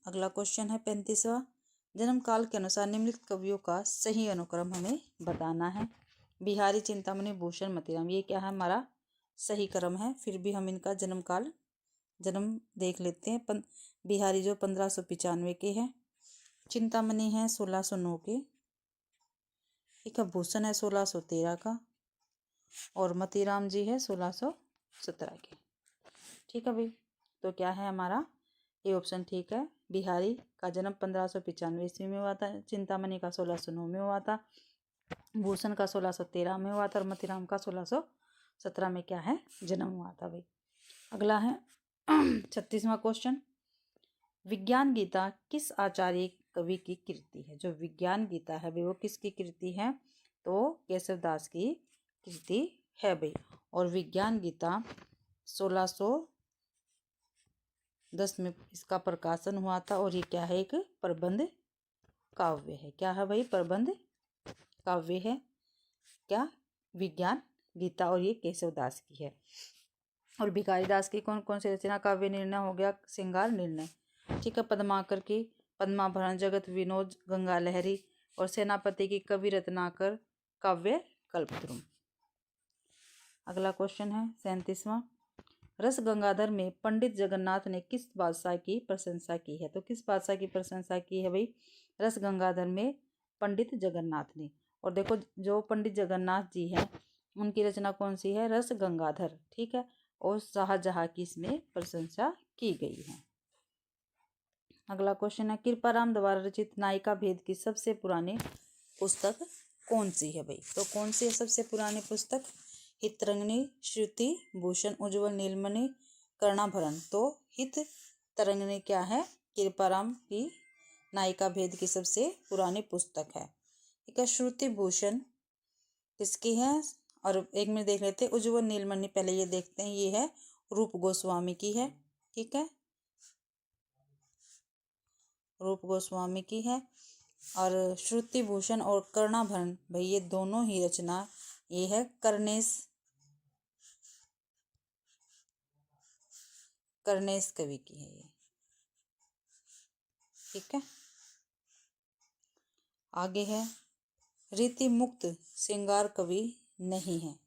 अगला क्वेश्चन है 35वां। जन्म काल के अनुसार निम्नलिखित कवियों का सही अनुक्रम हमें बताना है। बिहारी, चिंतामणि, भूषण, मतीराम, ये क्या है, हमारा सही क्रम है। फिर भी हम इनका जन्म देख लेते हैं। बिहारी जो 1595 के हैं, चिंतामणि है 1609 के, ठीक है, भूषण है 1613 का, और मतीराम जी है 1617 के। ठीक है भाई, तो क्या है हमारा ये ऑप्शन ठीक है। बिहारी का जन्म 1595 ईस्वी में हुआ था, चिंतामणि का 1609 में हुआ था, भूषण का 1613 में हुआ था, और मतीराम का 1617 में क्या है, जन्म हुआ था भाई। अगला है 36वां क्वेश्चन। विज्ञान गीता किस आचार्य कवि की कृति है? जो विज्ञान गीता है भाई वो किसकी कृति है? तो केशवदास की कृति है भाई। और विज्ञान गीता 1610 में इसका प्रकाशन हुआ था, और ये क्या है, एक प्रबंध काव्य है। क्या है भाई, प्रबंध काव्य है क्या, विज्ञान गीता, और ये केशवदास की है। और भिखारी दास की कौन कौन सी रचना? काव्य निर्णय हो गया, श्रृंगार निर्णय, ठीक है, पद्माकर की पद्माभरण, जगत विनोद, गंगा लहरी, और सेनापति की कवि रत्नाकर काव्य कल्पद्रुम। अगला क्वेश्चन है 37वां। रस गंगाधर में पंडित जगन्नाथ ने किस बादशाह की प्रशंसा की है? तो किस बादशाह की प्रशंसा की है भाई? रस गंगाधर में पंडित जगन्नाथ ने। और देखो जो पंडित जगन्नाथ जी हैं उनकी रचना कौन सी है? रस गंगाधर, ठीक है, और शाहजहां की इसमें प्रशंसा की गई है। अगला क्वेश्चन है कृपाराम द्वारा रचित नायिका भेद की सबसे पुरानी पुस्तक कौन सी है भाई? तो कौन सी है सबसे पुरानी पुस्तक? हितरंगिणी, श्रुति भूषण, उज्ज्वल, नीलमणि, कर्णाभरण। तो हित तरंगिणी क्या है? कृपाराम की नायिका भेद की सबसे पुरानी पुस्तक है। ठीक है, श्रुति भूषण किसकी है? और एक में देख लेते हैं उज्ज्वल नीलमणि, पहले ये देखते हैं, ये है रूप गोस्वामी की है। ठीक है, रूप गोस्वामी की है। और श्रुति भूषण और कर्णाभरण भाई ये दोनों ही रचना ये है कर्णेश कवि की है ये। ठीक है, आगे है रीति मुक्त श्रृंगार कवि नहीं है।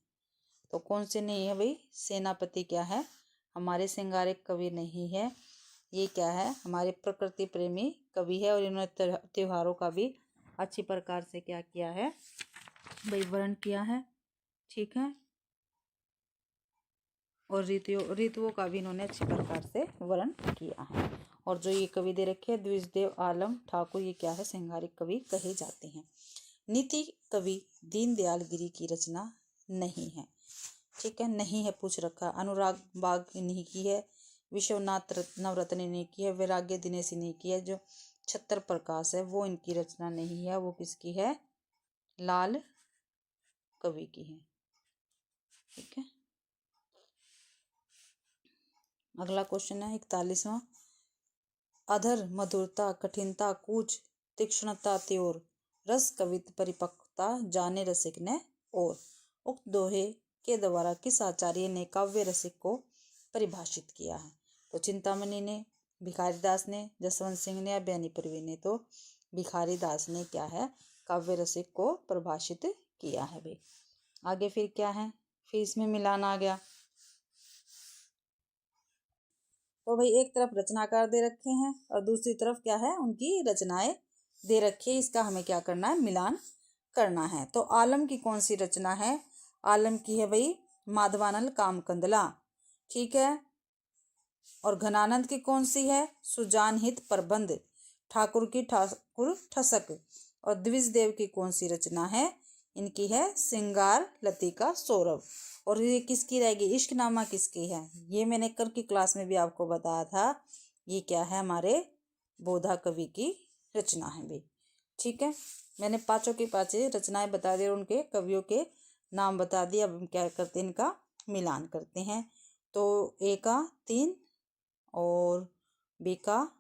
तो कौन से नहीं है भाई? सेनापति क्या है? हमारे श्रृंगारिक कवि नहीं है। ये क्या है? हमारे प्रकृति प्रेमी कवि है, और इन्होंने त्योहारों का भी अच्छी प्रकार से क्या किया है भाई, वर्णन किया है। ठीक है, और ऋतुओं का भी इन्होंने अच्छी प्रकार से वर्णन किया है। और जो ये कवि दे रखे हैं द्विजदेव आलम ठाकुर, ये क्या है? श्रृंगारिक कवि कहे जाते हैं। नीति कवि दीनदयाल गिरी की रचना नहीं है। ठीक है, नहीं है पूछ रखा। अनुराग बाग इन्हीं की है, विश्वनाथ नवरत्न ने की है, वैराग्य दिनेश ने की है। जो छत्र प्रकाश है वो इनकी रचना नहीं है, वो किसकी है? लाल कवि की है। ठीक है, अगला क्वेश्चन है 41वां। अधर मधुरता कठिनता कूच तीक्ष्णता त्योर रस कवित परिपक्वता जाने रसिक ने और। उक्त दोहे के द्वारा किस आचार्य ने काव्य रसिक को परिभाषित किया है? तो चिंतामणि ने, भिखारी दास ने, जसवंत सिंह ने, या बयानी परवीन ने। तो भिखारी दास ने क्या है? काव्य रसिक को परिभाषित किया है भाई। आगे फिर क्या है? फिर इसमें मिलान आ गया। तो भाई एक तरफ रचनाकार दे रखे हैं और दूसरी तरफ क्या है? उनकी रचनाएं दे रखी है। इसका हमें क्या करना है? मिलान करना है। तो आलम की कौन सी रचना है? आलम की है भाई माधवानल कामकंदला। ठीक है, और घनानंद की कौन सी है? सुजान हित प्रबंध। ठाकुर की ठाकुर ठसक। और द्विजदेव की कौन सी रचना है? इनकी है श्रृंगार लतिका सौरभ। और ये किसकी रहेगी? इश्कनामा किसकी है? ये मैंने कल की क्लास में भी आपको बताया था। ये क्या है? हमारे बोधा कवि की रचना है भाई। ठीक है, मैंने पांचों की पांचों रचनाएं बता दी और उनके कवियों के नाम बता दिए। अब हम क्या करते हैं? इनका मिलान करते हैं। तो ए का 3 और बी का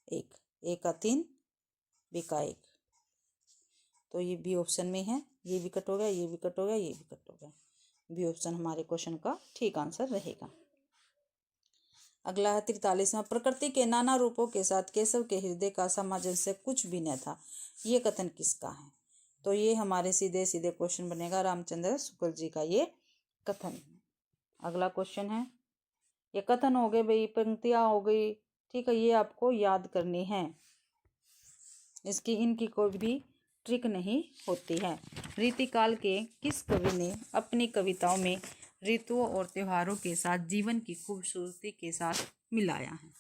1, ए का 3 बी का 1। तो ये बी ऑप्शन में है। ये भी कट हो गया, ये भी कट हो गया, ये भी कट हो गया। बी ऑप्शन हमारे क्वेश्चन का ठीक आंसर रहेगा। अगला है 43वां, प्रकृति के नाना रूपों के साथ केशव के हृदय का सामंजस्य कुछ भी न था, ये कथन किसका है? तो ये हमारे सीधे सीधे क्वेश्चन बनेगा रामचंद्र शुक्ल जी का ये कथन। अगला क्वेश्चन है, ये कथन हो गए भाई, पंक्तियां हो गई, ठीक है, ये आपको याद करनी है, इनकी कोई भी ट्रिक नहीं होती है। रीतिकाल के किस कवि ने अपनी कविताओं में ऋतुओं और त्योहारों के साथ जीवन की खूबसूरती के साथ मिलाया है?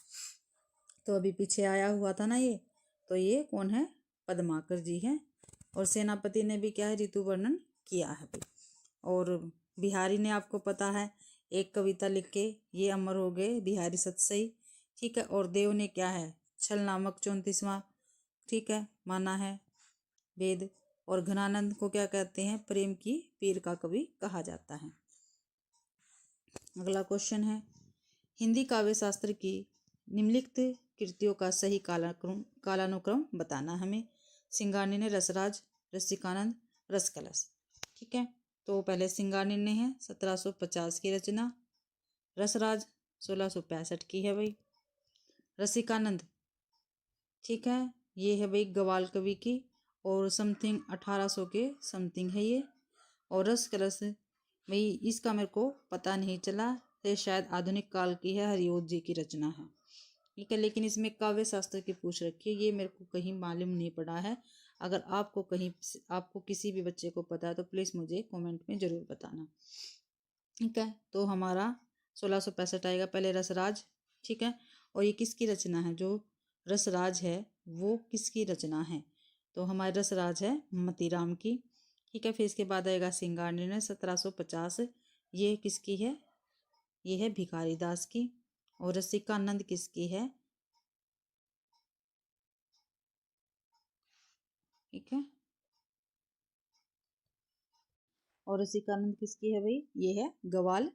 तो अभी पीछे आया हुआ था ना ये, तो ये कौन है? पद्माकर जी हैं। और सेनापति ने भी क्या है, ऋतु वर्णन किया है भाई। और बिहारी ने आपको पता है एक कविता लिख के ये अमर हो गए, बिहारी सतसई, ठीक है। और देव ने क्या है, छल नामक 34वां, ठीक है, माना है वेद। और घनानंद को क्या कहते हैं, प्रेम की पीर का कवि कहा जाता है। अगला क्वेश्चन है, हिंदी काव्य शास्त्र की निम्नलिखित कृतियों का सही कालानुक्रम बताना हमें। सिंगारनी, रसराज, रसिकानंद, रसकलश, ठीक है। तो पहले सिंगारनी है 1750 की रचना, रसराज 1665 की है भाई, रसिकानंद, ठीक है, ये है भाई गवाल कवि की, और समथिंग 1800 के समथिंग है ये। और रसकलश भाई इसका मेरे को पता नहीं चला, ये शायद आधुनिक काल की है, हरिओत जी की रचना है, ठीक है। लेकिन इसमें काव्य शास्त्र की पूछ रखी है, ये मेरे को कहीं मालूम नहीं पड़ा है। अगर आपको किसी भी बच्चे को पता है तो प्लीज़ मुझे कमेंट में ज़रूर बताना, ठीक है। तो हमारा 1665 आएगा। पहले रसराज, ठीक है। और ये किसकी रचना है, जो रसराज है वो किसकी रचना है? तो हमारे रसराज है मतीराम की, ठीक है। फिर इसके बाद आएगा सिंगारनी 1750, ये किसकी है? ये है भिखारी दास की। और रसिकानंद किसकी है? ठीक है। और रसिकानंद किसकी है भाई? ये है गवाल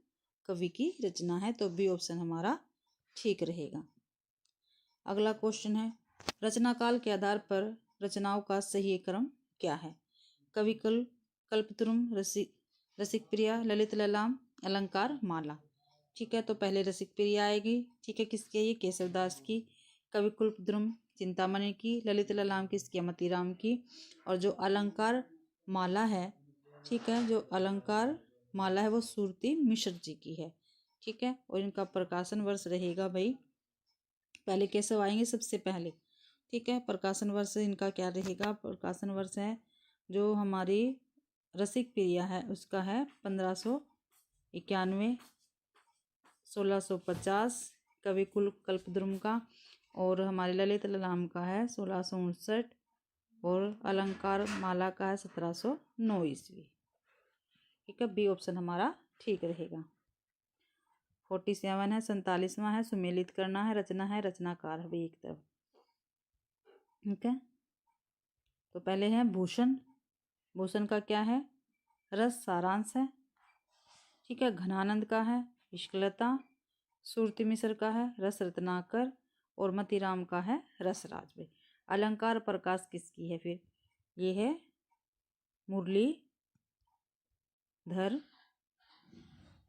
कवि की रचना है। तो बी ऑप्शन हमारा ठीक रहेगा। अगला क्वेश्चन है, रचना काल के आधार पर रचनाओं का सही क्रम क्या है? कवि कल्पतरुम, रसिक प्रिया, ललित ललाम, अलंकार, माला, ठीक है। तो पहले रसिक प्रिया आएगी, ठीक है, किसकी है? ये केशवदास की। कवि कुल्पद्रुम चिंतामणि की, ललित ललाम किसकी? मतीराम की। और जो अलंकार माला है, ठीक है, जो अलंकार माला है वो सुरती मिश्र जी की है, ठीक है। और इनका प्रकाशन वर्ष रहेगा भाई, पहले केशव आएंगे सबसे पहले, ठीक है। प्रकाशन वर्ष इनका क्या रहेगा? प्रकाशन वर्ष है जो हमारी रसिक प्रिया है उसका है 1591, 1650 कवि कुल कल्पद्रुम का। और हमारे ललित ललाम का है 1659, और अलंकार माला का है 1709 ईस्वी, ठीक है। बी ऑप्शन हमारा ठीक रहेगा। 47 है, 47वां है, सुमेलित करना है, रचना है, रचनाकार है भाई एक तरफ, ठीक है। तो पहले है भूषण, भूषण का क्या है? रस सारांश है, ठीक है। घनानंद का है इश्कलता, सुरती मिश्र का है रस रत्नाकर, और मतीराम का है रसराज भाई। अलंकार प्रकाश किसकी है फिर? ये है मुरलीधर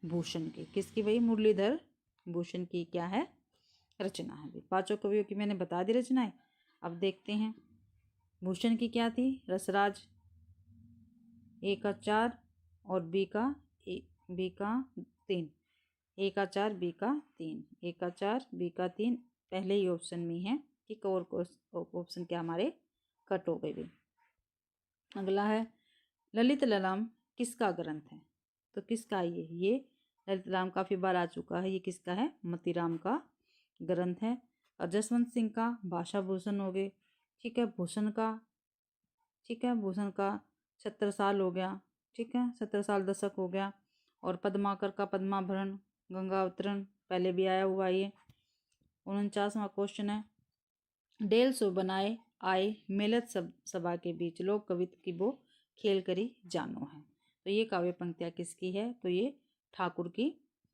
भूषण की। किसकी भाई? मुरलीधर भूषण की क्या है? रचना है भाई। पांचों कवियों की मैंने बता दी रचनाएं। अब देखते हैं भूषण की क्या थी? रसराज, ए का 4 और बी का 3, ए का 4 बी का 3, ए का 4 बी का 3 पहले ही ऑप्शन में है, ठीक। और ऑप्शन क्या हमारे कट हो गए भी। अगला है ललित ललाम किसका ग्रंथ है? तो किसका ये ललित ललाम काफ़ी बार आ चुका है, ये किसका है? मतीराम का ग्रंथ है। और जसवंत सिंह का भाषा भूषण हो गए, ठीक है। भूषण का, ठीक है, भूषण का 70 साल हो गया, ठीक है, 70 साल दशक हो गया। और पद्माकर का पद्माभरण गंगा अवतरण पहले भी आया हुआ ये। 49वां क्वेश्चन है, डेल सो बनाए आए मेलत सभा के बीच लोक कवित्व की वो खेल करी जानो है। तो ये काव्य पंक्तियाँ किसकी है? तो ये ठाकुर की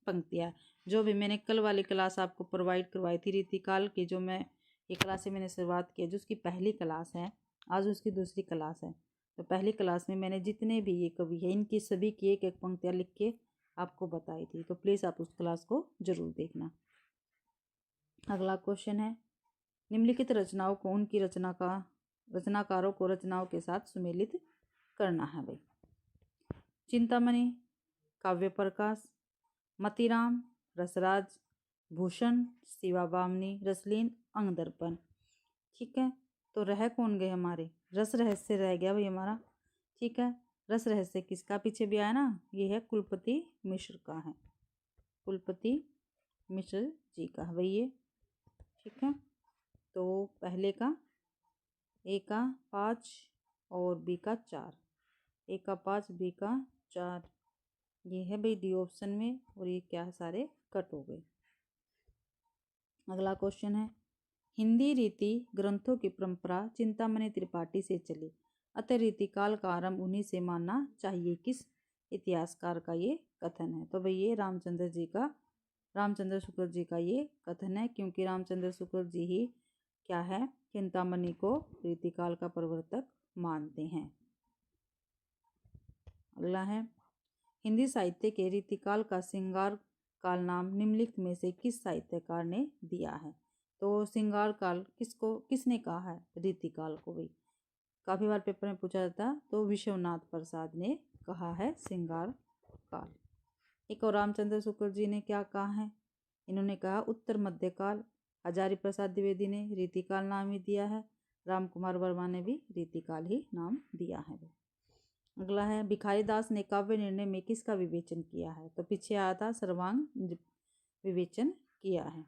पंक्तियाँ, जो भी मैंने कल वाली क्लास आपको प्रोवाइड करवाई थी रीतिकाल की, जो मैं ये क्लास से मैंने शुरुआत की, जो उसकी पहली क्लास है, आज उसकी दूसरी क्लास है। तो पहली क्लास में मैंने जितने भी ये कवि हैं इनकी सभी की एक एक पंक्तियाँ लिख के आपको बताई थी, तो प्लीज़ आप उस क्लास को जरूर देखना। अगला क्वेश्चन है, निम्नलिखित रचनाओं को उनकी रचनाकारों को रचनाओं के साथ सुमेलित करना है भाई। चिंतामणि, काव्य प्रकाश, मतीराम, रसराज, भूषण, शिवा बामनी, रसलीन, अंग दर्पण। ठीक है, तो रह कौन गए हमारे, रस रहस्य रह गया भाई हमारा। ठीक है, रस रहस्य किसका पीछे भी आया ना, ये है कुलपति मिश्र का है, कुलपति मिश्र जी का है भाई ये। ठीक है, तो पहले का ए का 5 और बी का 4, ए का 5 बी का 4, ये है भाई डी ऑप्शन में, और ये क्या है सारे कट हो गए। अगला क्वेश्चन है, हिंदी रीति ग्रंथों की परंपरा चिंतामणि त्रिपाठी से चली, अतः रीतिकाल का आरंभ उन्हीं से मानना चाहिए, किस इतिहासकार का ये कथन है। तो भाई ये रामचंद्र शुक्ल जी का ये कथन है, क्योंकि रामचंद्र शुक्ल जी ही क्या है, चिंतामणि को रीतिकाल का प्रवर्तक मानते हैं। अगला है, हिंदी साहित्य के रीतिकाल का श्रृंगार काल नाम निम्नलिखित में से किस साहित्यकार ने दिया है। तो श्रृंगार काल किसने कहा है रीतिकाल को भाई, काफ़ी बार पेपर में पूछा जाता, तो विश्वनाथ प्रसाद ने कहा है श्रृंगार काल। एक और रामचंद्र शुक्ल जी ने क्या कहा है, इन्होंने कहा उत्तर मध्यकाल। हजारी प्रसाद द्विवेदी ने रीतिकाल नाम ही दिया है, राम कुमार वर्मा ने भी रीतिकाल ही नाम दिया है। अगला है, भिखारी दास ने काव्य निर्णय में किसका विवेचन किया है। तो पीछे आया था सर्वांग विवेचन किया है।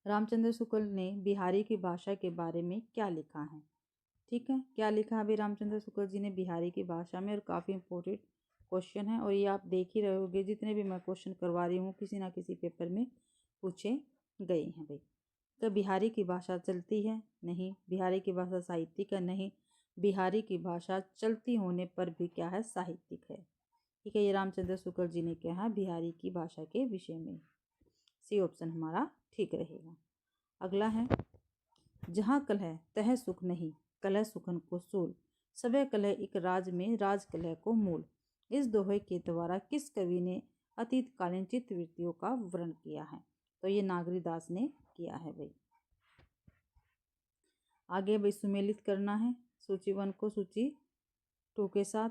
रामचंद्र शुक्ल ने बिहारी की भाषा के बारे में क्या लिखा है। ठीक है, क्या लिखा है अभी रामचंद्र शुक्ल जी ने बिहारी की भाषा में, और काफ़ी इंपॉर्टेंट क्वेश्चन है, और ये आप देख ही रहे होगे जितने भी मैं क्वेश्चन करवा रही हूँ किसी ना किसी पेपर में पूछे गए हैं भाई। तो बिहारी की भाषा चलती है नहीं, बिहारी की भाषा साहित्यिक है नहीं, बिहारी की भाषा चलती होने पर भी क्या है साहित्यिक है। ठीक है, ये रामचंद्र शुक्ल जी ने कहा बिहारी की भाषा के विषय में, सी ऑप्शन हमारा ठीक रहेगा। अगला है, जहाँ कलह तह सुख नहीं, कलह सुखन को सूल, सबे कलह एक राज में, राज कलह को मूल। इस दोहे के द्वारा किस कवि ने अतीतकालीन चित्तवृत्तियों का वर्णन किया है। तो ये नागरीदास ने किया है भाई। आगे भाई सुमेलित करना है सूची 1 को सूची 2 के साथ।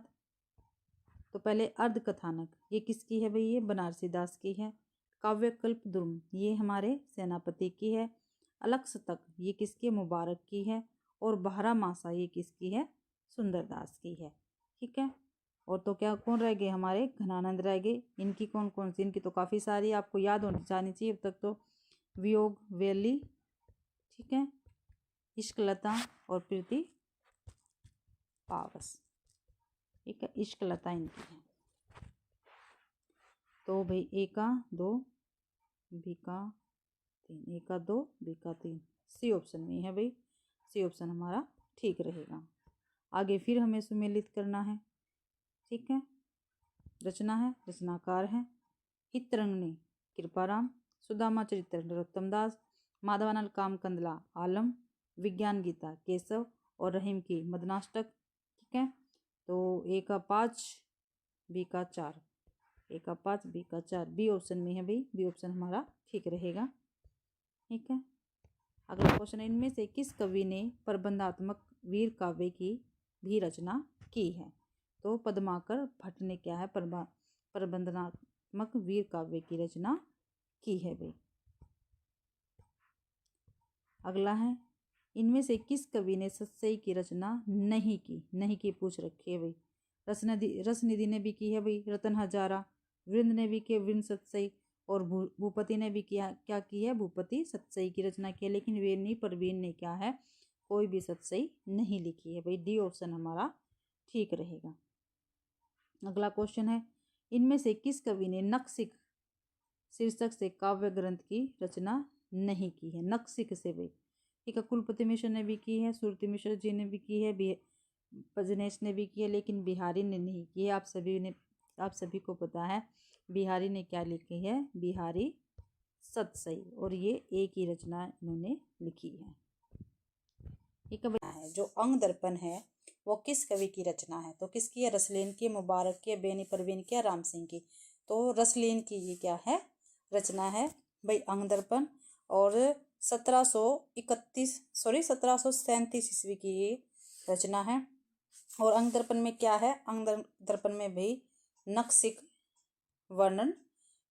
तो पहले अर्ध कथानक, ये किसकी है भाई, ये बनारसी दास की है। काव्य कल्पद्रुम, ये हमारे सेनापति की है। अलख शतक, ये किसकी, मुबारक की है। और बारह मासा, ये किसकी है, सुंदरदास की है। ठीक है, और तो क्या कौन रह गए हमारे, घनानंद रह गए। इनकी कौन कौन सी, इनकी तो काफ़ी सारी आपको याद होनी जानी चाहिए अब तक। तो वियोग वेली, ठीक है, इश्कलता और प्रीति पावस। ठीक है, इश्कलता इनकी है। तो भाई ए का 2 बी का 3, ए का 2 बी का 3, सी ऑप्शन में है भाई, सी ऑप्शन हमारा ठीक रहेगा। आगे फिर हमें सुमेलित करना है। ठीक है, रचना है, रचनाकार है हितरंगनी कृपाराम, सुदामा चरित्र नरोत्तम दास, माधवानल काम कंदला आलम, विज्ञान गीता केशव, और रहीम की मदनाष्टक। ठीक है, तो ए का 5 बी का 4, ए का 5 बी का 4, बी ऑप्शन में है भाई, बी ऑप्शन हमारा ठीक रहेगा। ठीक है, अगला क्वेश्चन है, इनमें से किस कवि ने प्रबंधात्मक वीर काव्य की भी रचना की है। तो पद्माकर भट्ट ने क्या है, प्रबंधनात्मक वीर काव्य की रचना की है भाई। अगला है, इनमें से किस कवि ने सतसई की रचना नहीं की पूछ रखी है भाई। रसनिधि ने भी की है भाई, रतन हजारा, वृंद ने भी की वृंद सतसई, और भूपति ने भी क्या की है, भूपति सतसई की रचना की है। लेकिन वेरनी परवीन ने क्या है, कोई भी सतसई नहीं लिखी है भाई, डी ऑप्शन हमारा ठीक रहेगा। अगला क्वेश्चन है, इनमें से किस कवि ने नक्सिक शीर्षक से काव्य ग्रंथ की रचना नहीं की है, नक्सिक से भाई। ठीक है, कुलपति मिश्र ने भी की है, सुरति मिश्र जी ने भी की है, पजनेश ने भी की है, लेकिन बिहारी ने नहीं की है। आप सभी को पता है बिहारी ने क्या लिखी है, बिहारी सतसई, और ये एक ही रचना इन्होंने लिखी है। ठीक है, जो अंग दर्पण है वो किस कवि की रचना है? तो किसकी है? रसलेन की, मुबारक की, बेनी परवीन की, राम सिंह की। तो रसलेन की ये क्या है? रचना है भाई अंग दर्पण। और 1737 ईस्वी की ये रचना है। और अंग दर्पण में क्या है? अंग दर्पण में भाई नक्सिक वर्णन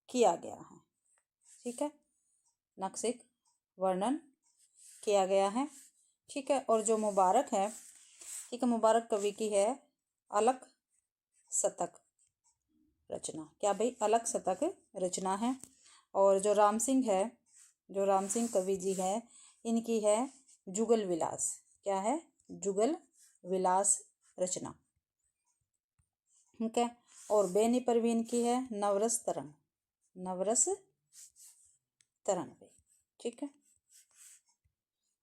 किया गया है। ठीक है, नक्सिक वर्णन किया गया है। ठीक है, और जो मुबारक है, ठीक है, मुबारक कवि की है अलग शतक रचना। क्या भाई? अलग शतक रचना है। और जो राम सिंह है, जो राम सिंह कवि जी है, इनकी है जुगल विलास। क्या है? जुगल विलास रचना। ठीक है, और बेनी परवीन की है नवरस तरंग। नवरस तरंग पे। ठीक है,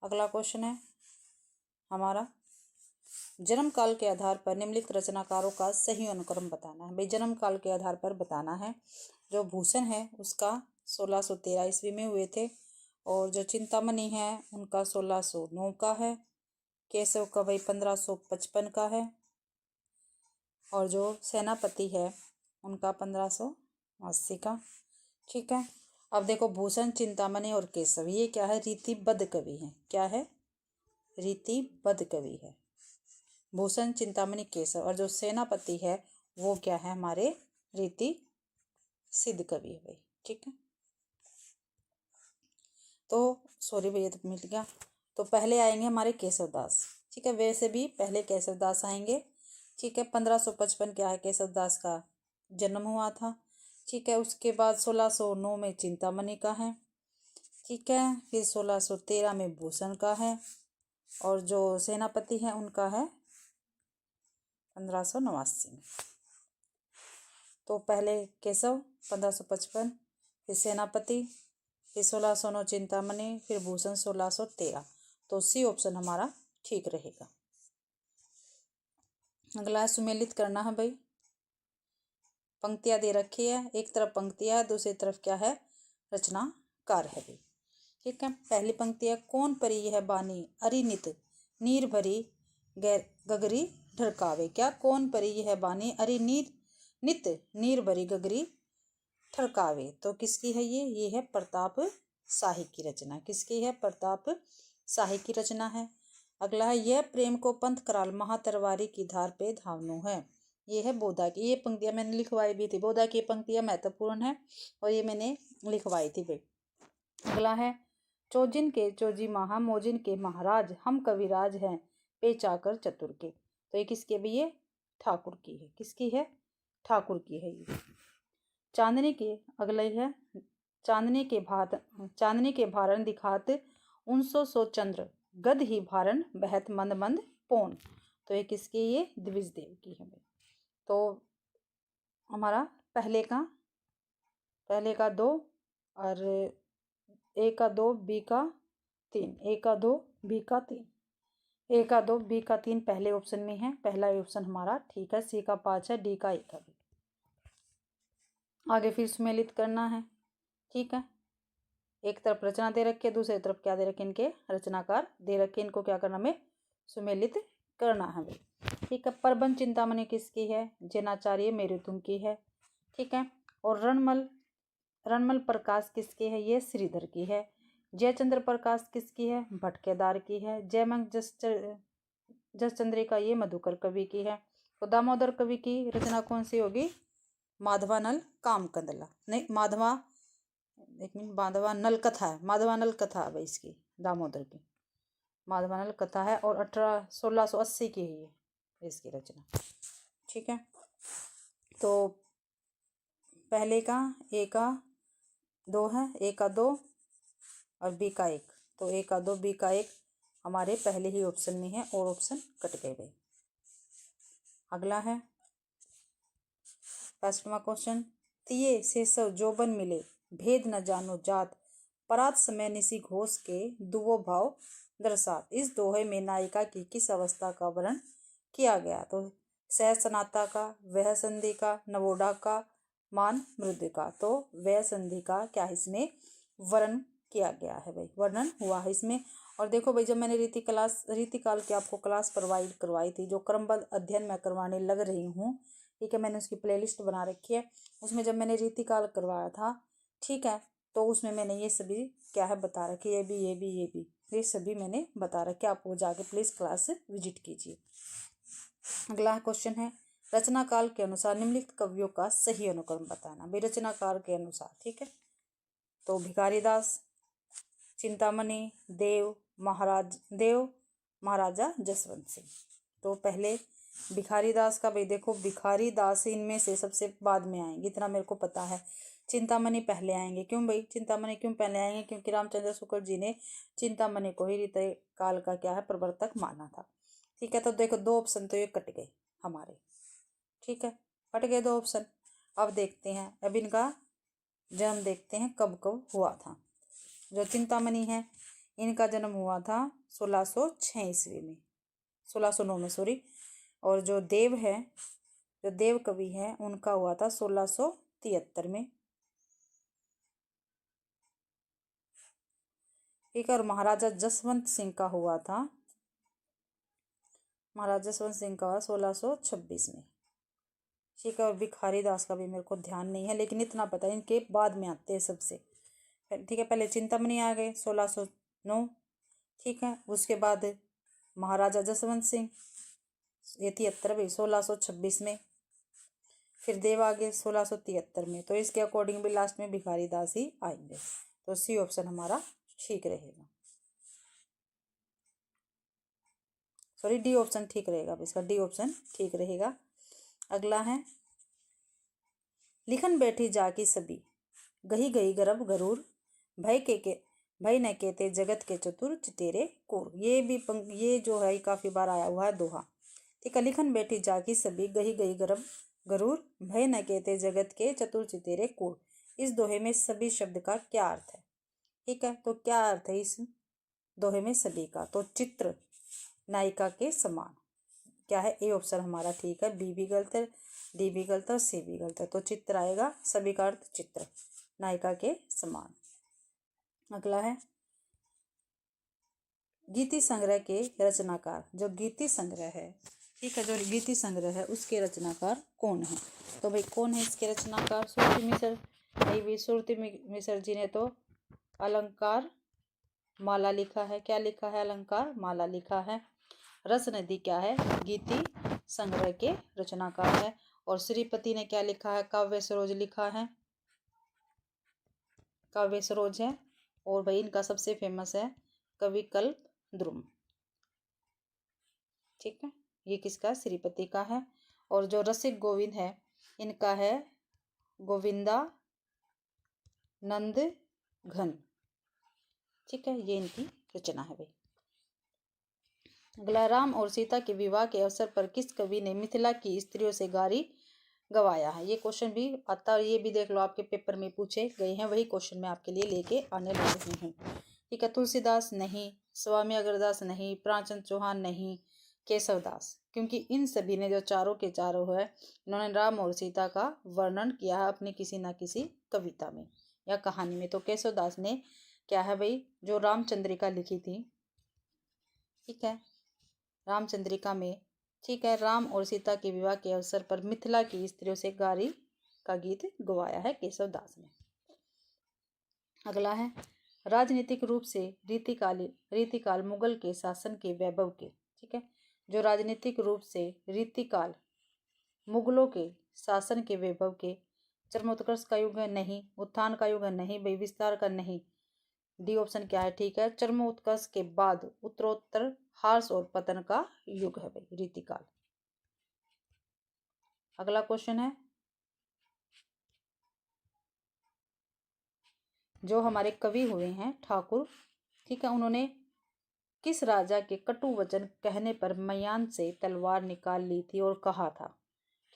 अगला क्वेश्चन है हमारा, जन्म काल के आधार पर निम्नलिखित रचनाकारों का सही अनुक्रम बताना है। भाई जन्म काल के आधार पर बताना है। जो भूषण है उसका 1613 ईस्वी में हुए थे, और जो चिंतामणि है उनका 1609 का है, केशव का भाई 1555 का है, और जो सेनापति है उनका 1580 का। ठीक है, अब देखो भूषण, चिंतामणि और केशव ये क्या है? रीतिबद्ध कवि है। क्या है? रीतिबद्ध कवि है भूषण, चिंतामणि, केशव। और जो सेनापति है वो क्या है? हमारे रीति सिद्ध कवि है भाई। ठीक है, तो सॉरी भैया तो मिल गया। तो पहले आएंगे हमारे केशवदास। ठीक है, वैसे भी पहले केशवदास आएंगे। ठीक है, 1555 क्या है? केशवदास का जन्म हुआ था। ठीक है, उसके बाद 1609 में चिंतामणि का है। ठीक है, फिर 1613 में भूषण का है, और जो सेनापति है उनका है 1589 में। तो पहले केशव 1555, फिर सेनापति, फिर 1609 चिंतामणि, फिर भूषण 1613। तो सी ऑप्शन हमारा ठीक रहेगा। अगला सुमेलित करना है भाई। पंक्तियां दे रखी है, एक तरफ पंक्तियां है, दूसरी तरफ क्या है? रचनाकार है भाई। ठीक है, पहली पंक्ति है, कौन परी यह बानी अरिनित नीर भरी गगरी ढरकावे। क्या? कौन परी यह बानी अरिनित नित नीर भरी गगरी ठरकावे। तो किसकी है ये है प्रताप शाही की रचना। किसकी है? प्रताप शाही की रचना है। अगला है, यह प्रेम को पंथ कराल महातरवारी की धार पे धावनो है। ये है बोधा की। ये पंक्तियां मैंने लिखवाई भी थी। बोधा की पंक्तियां महत्वपूर्ण है और ये मैंने लिखवाई थी भाई। अगला है, चौजिन के चौजी महा मोजिन के महाराज हम कविराज हैं पे चाकर चतुर के। तो ये किसके भी? ये ठाकुर की है। किसकी है? ठाकुर की है ये। चांदनी के अगले है, चांदनी के भारन दिखात 1900 चंद्र गद ही भारन बहत मंद मंद पौन। तो ये किसकी? ये द्विज देव की है। तो हमारा पहले का 2 और ए का 2 बी का 3, ए का 2 बी का 3, ए का 2 बी का 3 पहले ऑप्शन में है। पहला ऑप्शन हमारा ठीक है। सी का 5 है, डी का 1 है। आगे फिर सुमेलित करना है। ठीक है, एक तरफ रचना दे रखी है, दूसरी तरफ क्या दे रखे? इनके रचनाकार दे रखे। इनको क्या करना? हमें सुमेलित करना है भाई। ठीक है, प्रबंध चिंतामणि किसकी है? जैनाचार्य मेरुतुंग की है। ठीक है, और रणमल प्रकाश किसकी है? ये श्रीधर की है। जयचंद्र प्रकाश किसकी है? भटकेदार की है। जयमंग जसचंद्रिका ये मधुकर कवि की है। तो दामोदर कवि की रचना कौन सी होगी? माधवानल कामकंदला नहीं, माधवा नल कथा है। माधवा नल कथा है भाई इसकी, दामोदर की माधवा नल कथा है, और 1680 की है ये इसकी रचना। ठीक है, तो पहले का ए का 2 है, ए का 2 और बी का 1। तो ए का 2 बी का 1 हमारे पहले ही ऑप्शन में है, और ऑप्शन कट गए भाई। अगला है 5वां क्वेश्चन, तिये से सब जोबन मिले भेद न जानो जात परात समय निसी घोष के दुवो भाव दर्शात। इस दोहे में नायिका की किस अवस्था का वर्णन किया गया? तो सह सनाता का, वह संधि का, नवोढ़ा का, मान मृदु का। तो वह संधि का क्या इसमें वर्णन किया गया है भाई, वर्णन हुआ है इसमें। और देखो भाई, जब मैंने रीतिकाल की आपको क्लास प्रोवाइड करवाई थी, जो क्रमबद्ध अध्ययन मैं करवाने लग रही हूँ, ठीक है, मैंने उसकी प्लेलिस्ट बना रखी है। उसमें जब मैंने रीतिकाल करवाया था, ठीक है, तो उसमें मैंने ये सभी क्या है बता रखी, ये सभी मैंने बता रखे। आप वो जाके प्लीज़ क्लास विजिट कीजिए। अगला क्वेश्चन है, रचना काल के अनुसार निम्नलिखित कवियों का सही अनुक्रम बताना। भाई रचना काल के अनुसार, ठीक है, तो भिखारी दास, चिंतामणि, देव महाराजा जसवंत सिंह। तो पहले भिखारी दास का, भाई देखो भिखारी दास इनमें से सबसे बाद में आएंगे, इतना मेरे को पता है। चिंतामणि पहले आएंगे। क्यों भाई चिंतामणि क्यों पहले आएंगे? क्योंकि रामचंद्र शुक्ल जी ने चिंतामणि को ही रीति काल का क्या है प्रवर्तक माना था। ठीक है, तो देखो दो ऑप्शन तो ये कट गए हमारे, ठीक है, कट गए दो ऑप्शन। अब देखते हैं, अब इनका जन्म देखते हैं कब कब हुआ था। जो चिंतामणि है, इनका जन्म हुआ था 1606 ईस्वी में, 1609 में सॉरी। और जो देव है, जो देव कवि है, उनका हुआ था 1673 में, ठीक है। और महाराजा जसवंत सिंह का हुआ था, महाराजा जसवंत सिंह का 1626 में, ठीक है। और भिखारी दास का भी मेरे को ध्यान नहीं है, लेकिन इतना पता है इनके बाद में आते हैं सबसे, ठीक है। पहले चिंतामणि आ गए 1609, ठीक है। उसके बाद महाराजा जसवंत सिंह, ये 73 भाई 1626 में। फिर देव आ गए 1673 में। तो इसके अकॉर्डिंग भी लास्ट में भिखारी दास ही आएंगे। तो सी ऑप्शन हमारा ठीक रहेगा, सॉरी डी ऑप्शन ठीक रहेगा, इसका डी ऑप्शन ठीक रहेगा। अगला है, लिखन बैठी जाकी सभी, गही गही गर्भ गरूर, भय न कहते जगत के चतुर चितेरे कोर। ये भी ये जो है काफी बार आया हुआ है दोहा, ठीक है। लिखन बैठी जाकी सभी, गही गही गर्भ गरूर, भय न कहते जगत के चतुर चितेरे कोर। इस दोहे में सभी शब्द का क्या अर्थ है? ठीक है, तो क्या अर्थ है इस दोहे में सभी का? तो चित्र नायिका के समान, क्या है ए ऑप्शन हमारा ठीक है। बी भी गलत है, डी भी गलत है, सी भी गलत है। तो चित्र आएगा, सभी का अर्थ चित्र नायिका के समान। अगला है, गीति संग्रह के रचनाकार, जो गीति संग्रह है, ठीक है, जो गीति संग्रह है उसके रचनाकार कौन है? तो भाई कौन है इसके रचनाकार? सुरती मिश्र। भाई सुरती मिश्र जी ने तो अलंकार माला लिखा है। क्या लिखा है? अलंकार माला लिखा है। रस नदी क्या है? गीति संग्रह के रचनाकार है। और श्रीपति ने क्या लिखा है? काव्य सरोज लिखा है, काव्य सरोज है। और भाई इनका सबसे फेमस है कवि कल्प द्रुम, ठीक है। ये किसका? श्रीपति का है। और जो रसिक गोविंद है, इनका है गोविंदा नंद घन, ठीक है। ये इनकी रचना है भाई। अगला, राम और सीता के विवाह के अवसर पर किस कवि ने मिथिला की स्त्रियों से गारी गवाया है? ये क्वेश्चन भी आता है, ये भी देख लो आपके पेपर में पूछे गए हैं, वही क्वेश्चन मैं आपके लिए लेके आने लगी हूँ, ठीक है। तुलसीदास नहीं, स्वामी अग्रदास नहीं, प्राणचंद्र चौहान नहीं, केशवदास। क्योंकि इन सभी ने जो चारों के चारों है, इन्होंने राम और सीता का वर्णन किया है अपनी किसी ना किसी कविता में या कहानी में। तो केशवदास ने क्या है भाई, जो रामचंद्रिका लिखी थी, ठीक है, रामचंद्रिका में, ठीक है, राम और सीता के विवाह के अवसर पर मिथिला की स्त्रियों से गारी का गीत गवाया है केशवदास ने। अगला है, राजनीतिक रूप से रीतिकाल मुगल के शासन के वैभव के, ठीक है, जो राजनीतिक रूप से रीतिकाल मुगलों के शासन के वैभव के चरमोत्कर्ष का युग है? नहीं। उत्थान का युग है? नहीं भाई। विस्तार का? नहीं। डी ऑप्शन क्या है ठीक है, चरमोत्कर्ष के बाद उत्तरोत्तर हार्स और पतन का युग है भाई रीतिकाल। अगला क्वेश्चन है, जो हमारे कवि हुए हैं ठाकुर, ठीक है, उन्होंने किस राजा के कटु वचन कहने पर मयान से तलवार निकाल ली थी और कहा था?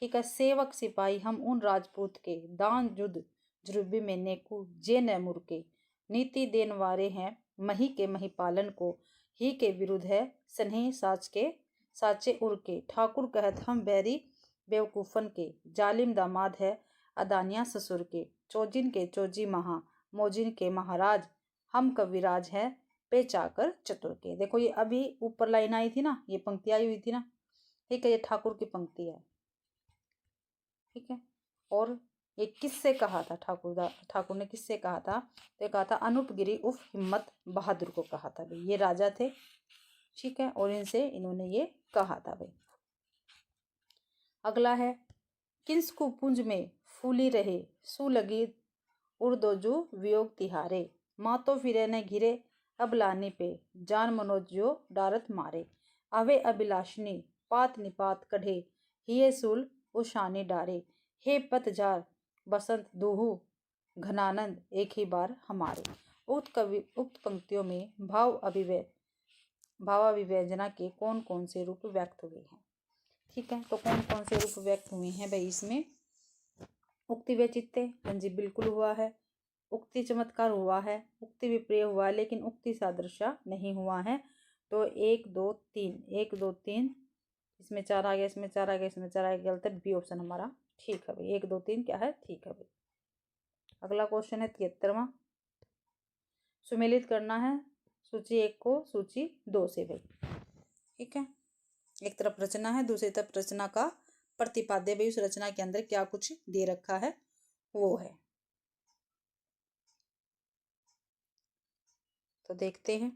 ठीक है, सेवक सिपाही हम उन राजपूत के दान युद्ध जुर्बी में नेकू जे न मुरके, नीति देन वारे हैं मही के मही पालन को, ही के विरुद्ध है स्नेह साचे उर के, ठाकुर कहत हम बैरी बेवकूफन के, जालिम दामाद है अदानिया ससुर के, चोजिन के चोजी महा मोजिन के महाराज, हम कविराज है पे चाकर चतुर के। देखो ये अभी ऊपर लाइन आई थी ना, ये पंक्ति आई हुई थी ना, ठीक है, ये ठाकुर की पंक्ति है, ठीक है। और ये किससे कहा था, ठाकुर ने किससे कहा था, तो कहा था अनूपगिरी उफ हिम्मत बहादुर को कहा था भाई, ये राजा थे, ठीक है, और इनसे इन्होंने ये कहा था भाई। अगला है किंस कुपुंज में फूली रहे सुलगी उर्दोजू वियोग तिहारे, माँ तो फिरे न घिरे अब लानी पे जान मनोज जो डारत मारे, अवे अभिलाषनी पात निपात कढ़े हिये सूल उशानी डारे, हे पतझार बसंत दूहू घनानंद एक ही बार हमारे। उक्त पंक्तियों में भावाभिव्यंजना के कौन कौन से रूप व्यक्त हुए हैं, ठीक है। तो कौन कौन से रूप व्यक्त हुए हैं भाई इसमें, उक्ति वैचित्य, हाँ जी बिल्कुल हुआ है, उक्ति चमत्कार हुआ है, उक्ति विप्रिय हुआ है, लेकिन उक्ति सादृश्य नहीं हुआ है। तो 1 2 3 1 2 3 इसमें 4 आ गया, इसमें 4 आ गया, इसमें 4 आ गया, गलत है, बी ऑप्शन हमारा ठीक है भाई, 1 2 3 क्या है, ठीक है भाई। अगला क्वेश्चन है 73वां, सुमेलित करना है सूची 1 को सूची 2 से भाई, ठीक है। एक तरफ रचना है, दूसरी तरफ रचना का प्रतिपाद्य भाई, उस रचना के अंदर क्या कुछ दे रखा है वो है, तो देखते हैं।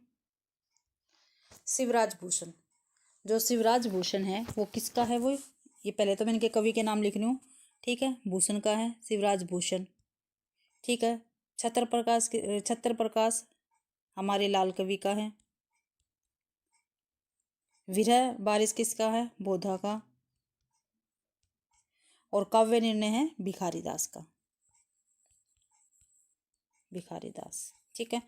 शिवराज भूषण, जो शिवराज भूषण है वो किसका है, वो ये पहले तो मैं इनके कवि के नाम लिख रही हूँ, ठीक है, भूषण का है शिवराज भूषण, ठीक है। छत्र प्रकाश हमारे लाल कवि का है। विरह बारिश किसका है, बोधा का। और काव्य निर्णय है भिखारी दास का, भिखारी दास, ठीक है।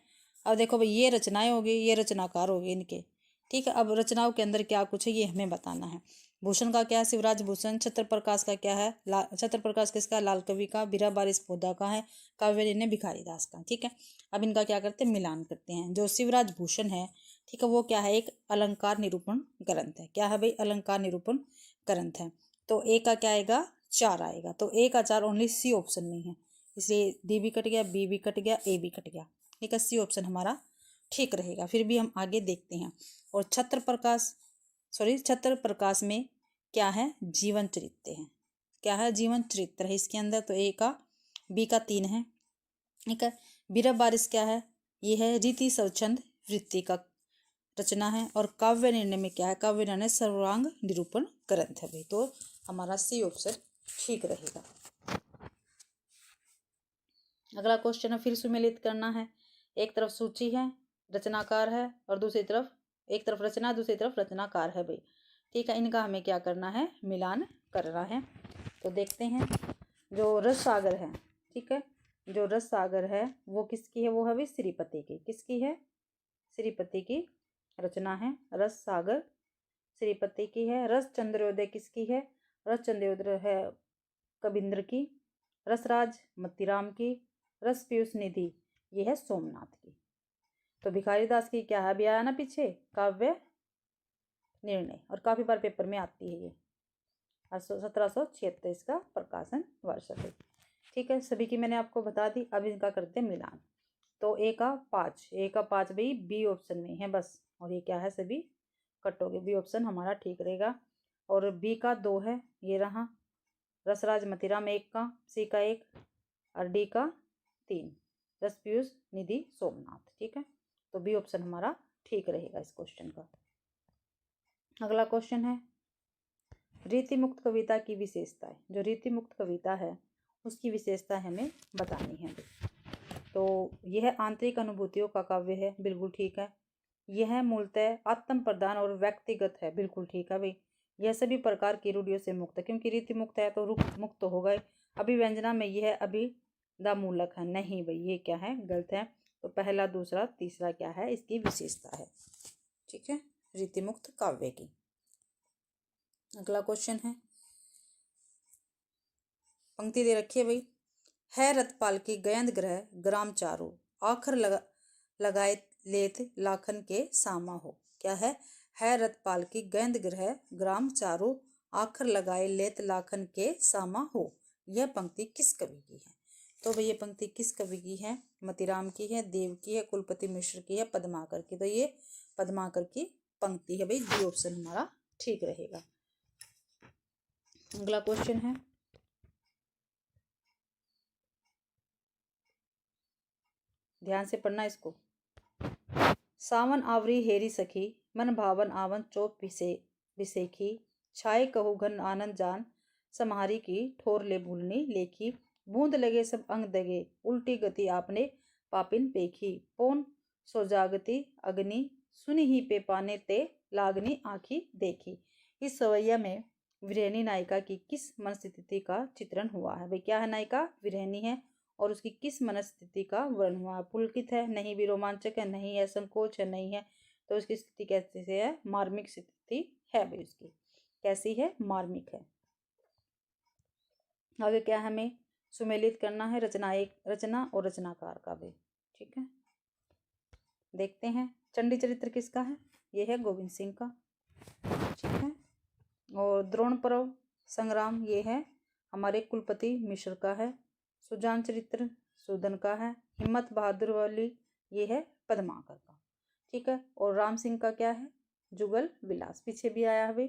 अब देखो भाई ये रचनाएं होगी, ये रचनाकार होंगे इनके, ठीक है। अब रचनाओं के अंदर क्या कुछ है ये हमें बताना है। भूषण का क्या है, शिवराज भूषण। छत्र प्रकाश का क्या है, छत्र प्रकाश किसका, लाल कवि का। बिरह बारिश पौधा का है। काव्य निर्णय भिखारी दास का, ठीक है। अब इनका क्या करते हैं, मिलान करते हैं। जो शिवराज भूषण है, ठीक है, वो क्या है, एक अलंकार निरूपण ग्रंथ है। क्या है भाई, अलंकार निरूपण ग्रंथ है। तो ए का क्या आएगा, 4 आएगा। तो ए का 4 ओनली सी ऑप्शन नहीं है, इसलिए डी भी कट गया, बी भी कट गया, ए भी कट गया, ठीक है। सी ऑप्शन हमारा ठीक रहेगा। फिर भी हम आगे देखते हैं। और छत्र प्रकाश में क्या है, जीवन चरित्र है। क्या है, जीवन चरित्र है इसके अंदर। तो ए का, बी का 3 है, ठीक है। बिरह बारिश क्या है, ये है रीति स्वच्छंद वृत्ति का रचना है। और काव्य निर्णय में क्या है, काव्य निर्णय सर्वांग निरूपण ग्रंथ है भाई। तो हमारा सी ऑप्शन ठीक रहेगा। अगला क्वेश्चन है, फिर सुमेलित करना है। एक तरफ सूची है, रचनाकार है, और दूसरी तरफ, एक तरफ रचना, दूसरी तरफ रचनाकार है भाई, ठीक है। इनका हमें क्या करना है, मिलान करना है। तो देखते हैं। जो रस सागर है, ठीक है, जो रस सागर है वो किसकी है, वो है भाई श्रीपति की। किसकी है, श्रीपति की रचना है रस सागर, श्रीपति की है। रस चंद्रोदय किसकी है, रस चंद्रोदय है कबींद्र की। रसराज मत्तीराम की। रस पीयूष निधि ये है सोमनाथ की। तो भिखारी दास की क्या है, अभी आया ना पीछे, काव्य निर्णय, और काफी बार पेपर में आती है ये। 1776 इसका प्रकाशन वर्ष है, ठीक है। सभी की मैंने आपको बता दी। अब इनका करते हैं मिलान। तो ए का 5 भाई बी ऑप्शन में है बस, और ये क्या है, सभी कटोगे, बी ऑप्शन हमारा ठीक रहेगा। और बी का 2 है, ये रहा रसराज मतीराम 1 का, सी का 1, और डी का 3 रस पीयूष निधि सोमनाथ, ठीक है। तो बी ऑप्शन हमारा ठीक रहेगा इस क्वेश्चन का। अगला क्वेश्चन है, रीति मुक्त कविता की विशेषताएं। जो रीति मुक्त कविता है उसकी विशेषता हमें बतानी है। तो यह आंतरिक अनुभूतियों का काव्य है, बिल्कुल ठीक है। यह मूलतः आत्म प्रधान और व्यक्तिगत है, बिल्कुल ठीक है भाई। यह सभी प्रकार की रूढ़ियों से मुक्त है, क्योंकि रीति मुक्त है तो रूप मुक्त तो होगा ही। अभिव्यंजना में यह अभिधामूलक है, नहीं भाई ये क्या है, गलत है। तो पहला, दूसरा, तीसरा क्या है, इसकी विशेषता है, ठीक है, रीति मुक्त काव्य की। अगला क्वेश्चन है, पंक्ति दे रखी है भाई, है रतपाल की गयंद ग्रह ग्राम चारो आखर लगाए लेत लाखन के सामा हो। क्या है रतपाल की गयंद ग्रह ग्राम चारो आखर लगाए लेत लाखन के सामा हो। यह पंक्ति किस कवि की है। तो भाई ये पंक्ति किस कवि की है, मतीराम की है, देव की है, कुलपति मिश्र की है, पद्माकर की। तो ये पद्माकर की पंक्ति है भाई, डी ऑप्शन हमारा ठीक रहेगा। अगला क्वेश्चन है, ध्यान से पढ़ना इसको। सावन आवरी हेरी सखी, मन भावन आवन चोप विसेखी, छाए कहू घन आनंद जान, सम्हारी की ठोर ले भूलनी लेखी, बूंद लगे सब अंग दगे, उल्टी गति आपने पापिन पेखी, पौन सो जागती अग्नि, सुनि ही पे पाने ते लागनी आँखी देखी। इस सवैया में विरहनी नायिका की किस मनस्थिति का चित्रण हुआ है? भाई क्या है? नायिका विरहनी है और उसकी किस मनस्थिति का वर्णन हुआ है? पुलकित है, नहीं भी रोमांचक है, नहीं है संकोच है, नहीं है। तो उसकी स्थिति कैसी है? मार्मिक स्थिति है भाई उसकी। कैसी है? मार्मिक है। आगे क्या है? हमें सुमेलित करना है रचना और रचनाकार का भी। ठीक है, देखते हैं। चंडी चरित्र किसका है? ये है गोविंद सिंह का। ठीक है, और द्रोण पर्व संग्राम ये है हमारे कुलपति मिश्र का है। सुजान चरित्र सूदन का है। हिम्मत बहादुर वाली ये है पद्माकर का। ठीक है, और राम सिंह का क्या है? जुगल विलास, पीछे भी आया है,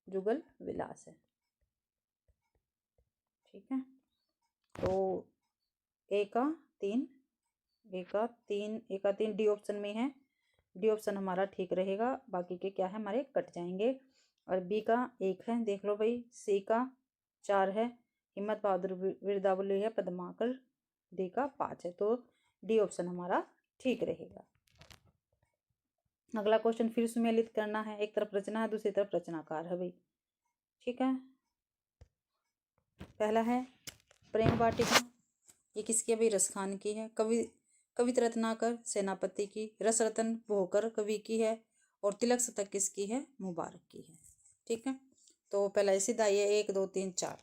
जुगल विलास है। ठीक है, तो एका तीन डी ऑप्शन में है। डी ऑप्शन हमारा ठीक रहेगा, बाकी के क्या है हमारे कट जाएंगे। और बी का 1 है, देख लो भाई। सी का 4 है, हिम्मत बहादुर वीरदावली है पद्माकर। डी का 5 है, तो डी ऑप्शन हमारा ठीक रहेगा। अगला क्वेश्चन फिर सुमेलित करना है। एक तरफ रचना है, दूसरी तरफ रचनाकार है भाई। ठीक है, पहला है प्रेम वाटिका, ये किसकी है भाई? रसखान की है। कवित रत्नाकर सेनापति की। रसरतन भोकर कवि की है। और तिलक शतक किसकी है? मुबारक की है। ठीक है, तो पहला सीधा ये 1 2 3 4,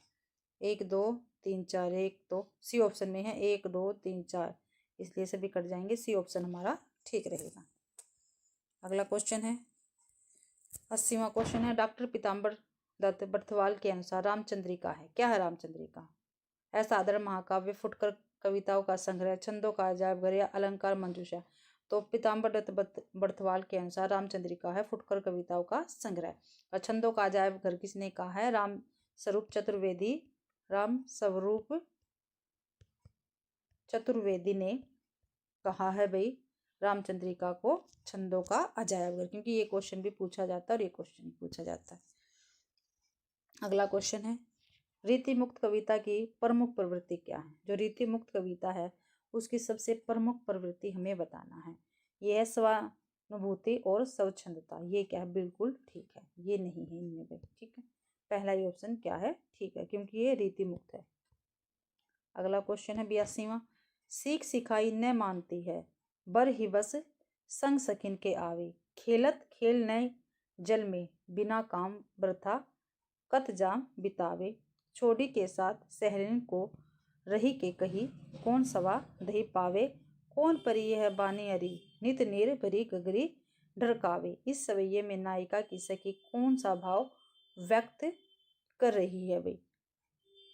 1 2 3 4, 1 2 सी ऑप्शन में है 1 2 3 4, इसलिए सभी कट जाएंगे। सी ऑप्शन हमारा ठीक रहेगा। अगला क्वेश्चन है 80वां क्वेश्चन है। डॉक्टर पीताम्बर दत्त बर्थवाल के अनुसार रामचंद्रिका है। क्या है रामचंद्रिका? असाधारण महाकाव्य, फुटकर कविताओं का संग्रह, छंदों का अजायब घर या अलंकार मंजूषा। तो पीताम्बर दत्त बर्थवाल के अनुसार रामचंद्रिका है फुटकर कविताओं का संग्रह। और छंदों का अजायब घर किसने कहा है? राम स्वरूप चतुर्वेदी ने कहा है भाई रामचंद्रिका को छंदों का अजायब घर, क्योंकि ये क्वेश्चन भी पूछा जाता है और ये क्वेश्चन भी पूछा जाता है। अगला क्वेश्चन है रीति मुक्त कविता की प्रमुख प्रवृत्ति क्या है? जो रीति मुक्त कविता है उसकी सबसे प्रमुख प्रवृत्ति हमें बताना है। यह है स्वानुभूति और स्वच्छंदता। ये क्या है? बिल्कुल ठीक है, ये नहीं है इनमें भाई। ठीक है, पहला ही ऑप्शन क्या है? ठीक है, क्योंकि ये रीति मुक्त है। अगला क्वेश्चन है 82वां। सीख सिखाई न मानती है, बर ही बस संग सखिन के आवे, खेलत खेल नए जल में, बिना काम वृथा कत जाम बितावे, छोड़ी के साथ सहेलिन को रही के कही, कौन सवा दही पावे, कौन परी यह बानी अरी, नित नीर भरी गगरी ढरकावे। इस सवैये में नायिका की सखी कौन सा भाव व्यक्त कर रही है भाई?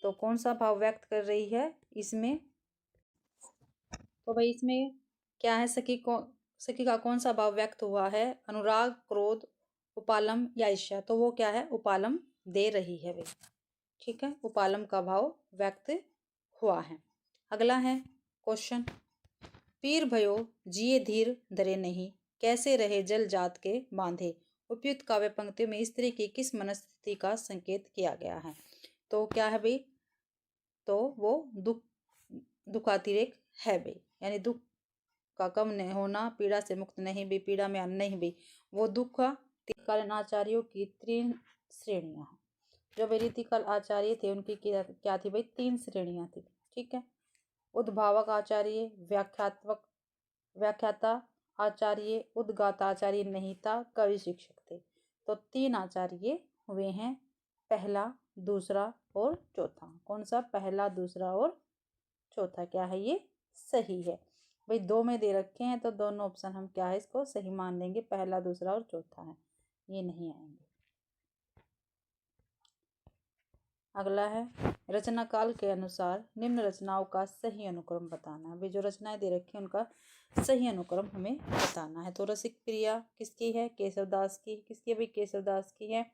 तो कौन सा भाव व्यक्त कर रही है इसमें? तो भाई इसमें क्या है? सखी का कौन सा भाव व्यक्त हुआ है? अनुराग, क्रोध, उपालम या ईर्ष्या? तो वो क्या है? उपालम दे रही है भाई। ठीक है, उपालम का भाव व्यक्त हुआ है। अगला है क्वेश्चन पीर भयो जिए धीर धरे नहीं, कैसे रहे जल जात के बांधे। उपयुक्त काव्य पंक्तियों में स्त्री की किस मनस्थिति का संकेत किया गया है? तो क्या है भाई? तो वो दुखातिरेक है भाई, यानी दुख का कम नहीं होना, पीड़ा से मुक्त नहीं भी, पीड़ा में नहीं भी, वो दुख रीतिकालीन आचार्यों की 3 श्रेणियां हैं। जो भाई रीतिकाल आचार्य थे उनकी क्या थी भाई? 3 श्रेणियां थी। ठीक है, उद्भावक आचार्य, व्याख्याता आचार्य, उद्गाता आचार्य नहीं था, कवि शिक्षक थे। तो 3 आचार्य हुए हैं, पहला, दूसरा और चौथा। कौन सा? पहला, दूसरा और चौथा। क्या है? ये सही है भाई। 2 में दे रखे हैं तो दोनों ऑप्शन हम क्या है इसको सही मान लेंगे। पहला, दूसरा और चौथा है, ये नहीं आएंगे। अगला है रचना काल के अनुसार निम्न रचनाओं का सही अनुक्रम बताना है। भाई जो रचनाएं दे रखी है उनका सही अनुक्रम हमें बताना है। तो रसिक प्रिया किसकी है? केशवदास की। किसकी? भाई केशवदास की है।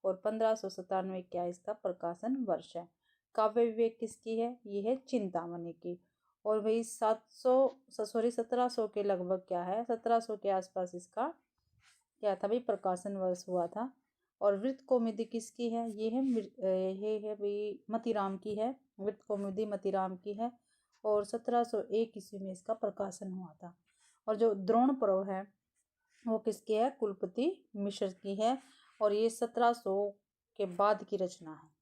और 1597 क्या इसका प्रकाशन वर्ष है। काव्य विवेक किसकी है? ये है चिंतामणि की। और भाई 1700 के लगभग क्या है, 1700 के आसपास इसका क्या था भाई प्रकाशन वर्ष हुआ था। और वृत्त कौमुदी किसकी है? ये है भाई मतीराम की है। वृत्त कौमुदी मतीराम की है। और 1701 ईस्वी में इसका प्रकाशन हुआ था। और जो द्रोण पर्व है वो किसकी है? कुलपति मिश्र की है। और ये 1700 के बाद की रचना है।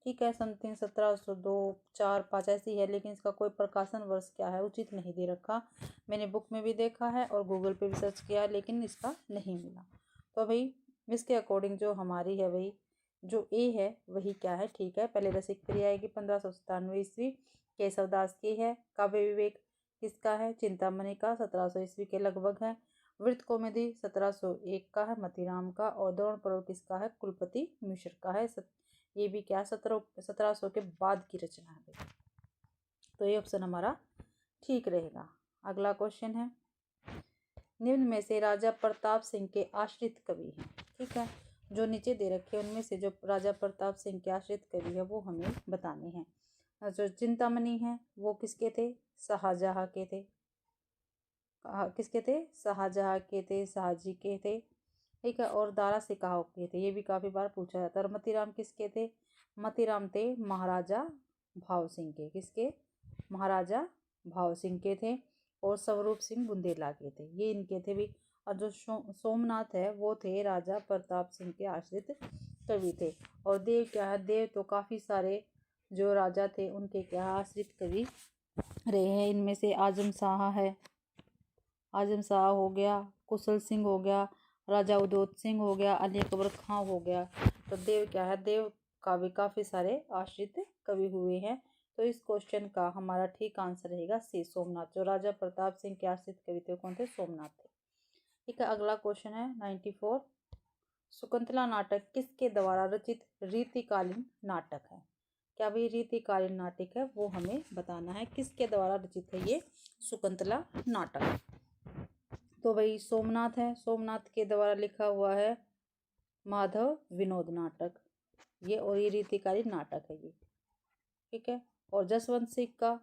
ठीक है, समथिंग 1702, 4, 5 ऐसी है, लेकिन इसका कोई प्रकाशन वर्ष क्या है उचित नहीं दे रखा। मैंने बुक में भी देखा है और गूगल पे भी सर्च किया, लेकिन इसका नहीं मिला। तो भाई इसके अकॉर्डिंग जो हमारी है भाई जो ए है वही क्या है? ठीक है, पहले रसिक प्रिया आएगी 1597 ईस्वी, केशवदास की है। काव्य विवेक किसका है? चिंतामणि का, 1700 ईस्वी के लगभग है। वृत्त कौमुदी 1701 का है, मतीराम का। और द्रोण पर्व किसका है? कुलपति मिश्र का है। ये भी क्या 1700 के बाद की रचना है। तो ये ऑप्शन हमारा ठीक रहेगा। अगला क्वेश्चन है निम्न में से राजा प्रताप सिंह के आश्रित कवि हैं। ठीक है, जो नीचे दे रखे हैं उनमें से जो राजा प्रताप सिंह के आश्रित कवि है वो हमें बताने हैं। जो चिंतामणि है वो किसके थे? शाहजहाँ के थे। किसके थे? शाहजहाँ के थे, शाहजी के थे। ठीक है, और दारा सिकाओ के थे, ये भी काफी बार पूछा जाता है। और मतीराम किसके थे? मतीराम थे महाराजा भाव सिंह के। किसके? महाराजा भाव सिंह के थे। और स्वरूप सिंह बुंदेला के थे, ये इनके थे भी। और जो सोमनाथ है वो थे राजा प्रताप सिंह के आश्रित कवि थे। और देव क्या है? देव तो काफी सारे जो राजा थे उनके क्या आश्रित कवि रहे हैं। इनमें से आजम शाह है, आजम शाह हो गया, कुशल सिंह हो गया, राजा उदौत सिंह हो गया, अली अकबर खां हो गया। तो देव क्या है? देव का भी काफी सारे आश्रित कवि हुए हैं। तो इस क्वेश्चन का हमारा ठीक आंसर रहेगा सी, सोमनाथ। जो राजा प्रताप सिंह के आश्रित कवि थे कौन थे? सोमनाथ थे। ठीक है, अगला क्वेश्चन है 94। शकुंतला नाटक किसके द्वारा रचित रीतिकालीन नाटक है? क्या भाई रीतिकालीन नाटक है वो हमें बताना है। किसके द्वारा रचित है ये शकुंतला नाटक? तो भाई सोमनाथ है, सोमनाथ के द्वारा लिखा हुआ है माधव विनोद नाटक ये। और ये रीतिकालीन नाटक है ये। ठीक है, और जसवंत सिंह का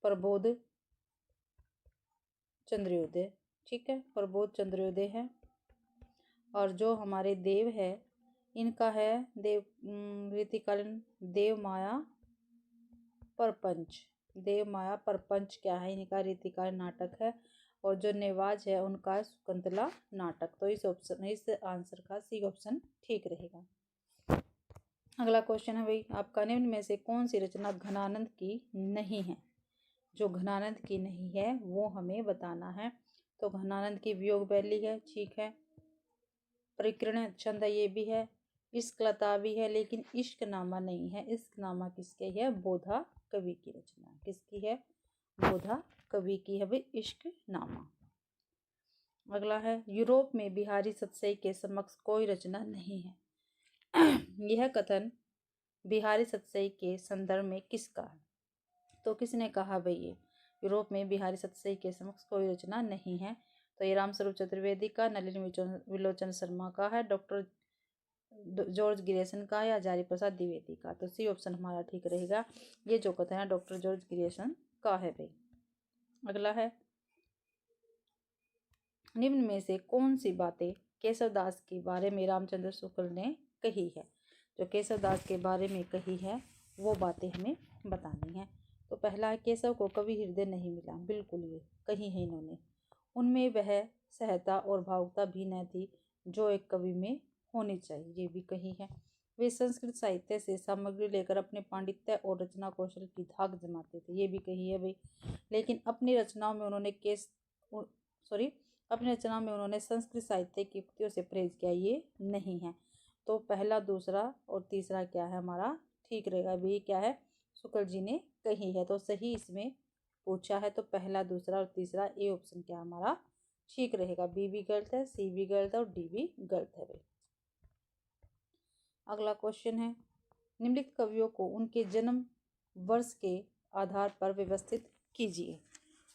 प्रबोध चंद्रोदय। ठीक है, प्रबोध चंद्रोदय है। और जो हमारे देव है इनका है देव रीतिकालीन देव माया परपंच। देव माया परपंच क्या है? इनका रीतिकालीन नाटक है। और जो नेवाज है उनका है शकुंतला नाटक। तो इस आंसर का सी ऑप्शन ठीक रहेगा। अगला क्वेश्चन है भाई आपका निम्न में से कौन सी रचना घनानंद की नहीं है? जो घनानंद की नहीं है वो हमें बताना है। तो घनानंद की वियोग वैली है। ठीक है, परिकीर्ण छंद ये भी है, इश्कलता भी है, लेकिन इश्क नामा नहीं है। इश्क नामा किसके है? बोधा कवि की रचना। किसकी है? बोधा कवि की है भाई इश्क नामा। अगला है यूरोप में बिहारी सतसई के समक्ष कोई रचना नहीं है। यह कथन बिहारी सतसई के संदर्भ में किसका है? तो किसने कहा भाई ये यूरोप में बिहारी सतसई के समक्ष कोई रचना नहीं है? तो ये रामस्वरूप चतुर्वेदी का, नलिनी विलोचन शर्मा का है, डॉक्टर जॉर्ज ग्रियर्सन का, या हजारी प्रसाद द्विवेदी का। तो सी ऑप्शन हमारा ठीक रहेगा। ये जो कथन है डॉक्टर जॉर्ज ग्रियर्सन का है भाई। अगला है निम्न में से कौन सी बातें केशवदास के बारे में रामचंद्र शुक्ल ने कही है? जो केशवदास के बारे में कही है वो बातें हमें बतानी है। तो पहला है केशव को कवि हृदय नहीं मिला। बिल्कुल ये कही है इन्होंने। उनमें वह सहता और भावुकता भी न थी जो एक कवि में होनी चाहिए, ये भी कही है। वे संस्कृत साहित्य से सामग्री लेकर अपने पांडित्य और रचना कौशल की धाक जमाते थे, ये भी कही है भाई। लेकिन अपनी रचनाओं में उन्होंने संस्कृत साहित्य की कृतियों से परहेज किया, ये नहीं है। तो पहला, दूसरा और तीसरा क्या है हमारा ठीक रहेगा। अभी क्या है शुक्ल जी ने कही है। तो सही इसमें पूछा है तो पहला, दूसरा और तीसरा ए ऑप्शन क्या हमारा ठीक रहेगा। बी भी गलत है, सी भी गलत है और डी भी गलत है भाई। अगला क्वेश्चन है निम्नलिखित कवियों को उनके जन्म वर्ष के आधार पर व्यवस्थित कीजिए।